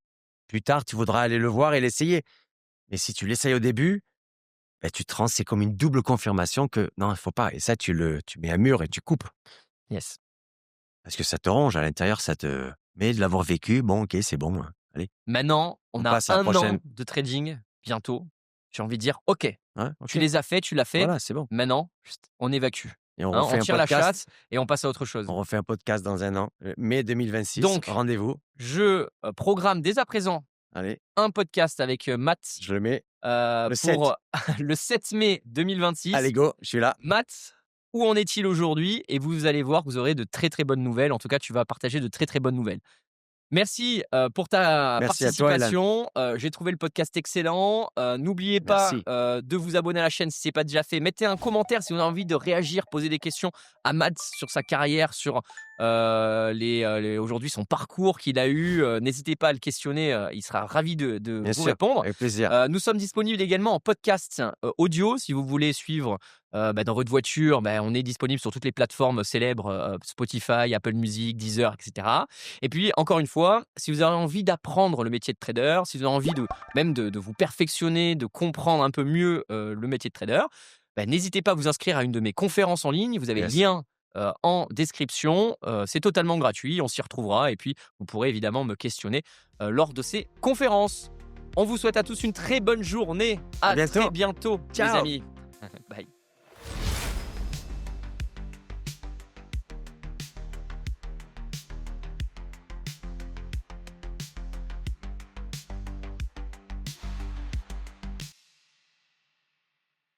plus tard, tu voudras aller le voir et l'essayer. Mais si tu l'essayes au début, bah, tu te rends c'est comme une double confirmation que non, il faut pas et ça tu mets un mur et tu coupes. Yes. Parce que ça te ronge à l'intérieur, ça te mais de l'avoir vécu, bon OK, c'est bon, allez, Maintenant, on on a passe à la 1 prochaine. an de trading bientôt. J'ai envie de dire: «OK, Ouais, tu OK, les as fait, tu l'as fait. voilà, c'est bon. Maintenant, on évacue». Et on Hein, on refait un tire la podcast chasse et on passe à autre chose. on refait un podcast dans un an, mai 2026, Donc, rendez-vous. je programme dès à présent Allez, un podcast avec Matt je le mets le 7. pour le 7 mai 2026. Allez go, je suis là. Matt, où en est-il aujourd'hui? Et vous allez voir, vous aurez de très très bonnes nouvelles. En tout cas, tu vas partager de très très bonnes nouvelles. Merci pour ta Merci à toi, Elan. participation. J'ai trouvé le podcast excellent. N'oubliez pas Merci. de vous abonner à la chaîne si ce n'est pas déjà fait. Mettez un commentaire si vous avez envie de réagir, poser des questions à Matt sur sa carrière, sur aujourd'hui son parcours qu'il a eu. N'hésitez pas à le questionner. Il sera ravi de Bien vous sûr, répondre. avec plaisir. Nous sommes disponibles également en podcast audio si vous voulez suivre dans votre voiture. On est disponible sur toutes les plateformes célèbres, Spotify, Apple Music, Deezer, etc. Et puis, encore une fois, si vous avez envie d'apprendre le métier de trader, si vous avez envie de vous perfectionner, de comprendre un peu mieux le métier de trader, n'hésitez pas à vous inscrire à une de mes conférences en ligne. Vous avez le Yes. lien en description. C'est totalement gratuit, on s'y retrouvera. Et puis, vous pourrez évidemment me questionner lors de ces conférences. On vous souhaite à tous une très bonne journée. À bientôt. très bientôt, les Ciao. amis. Bye.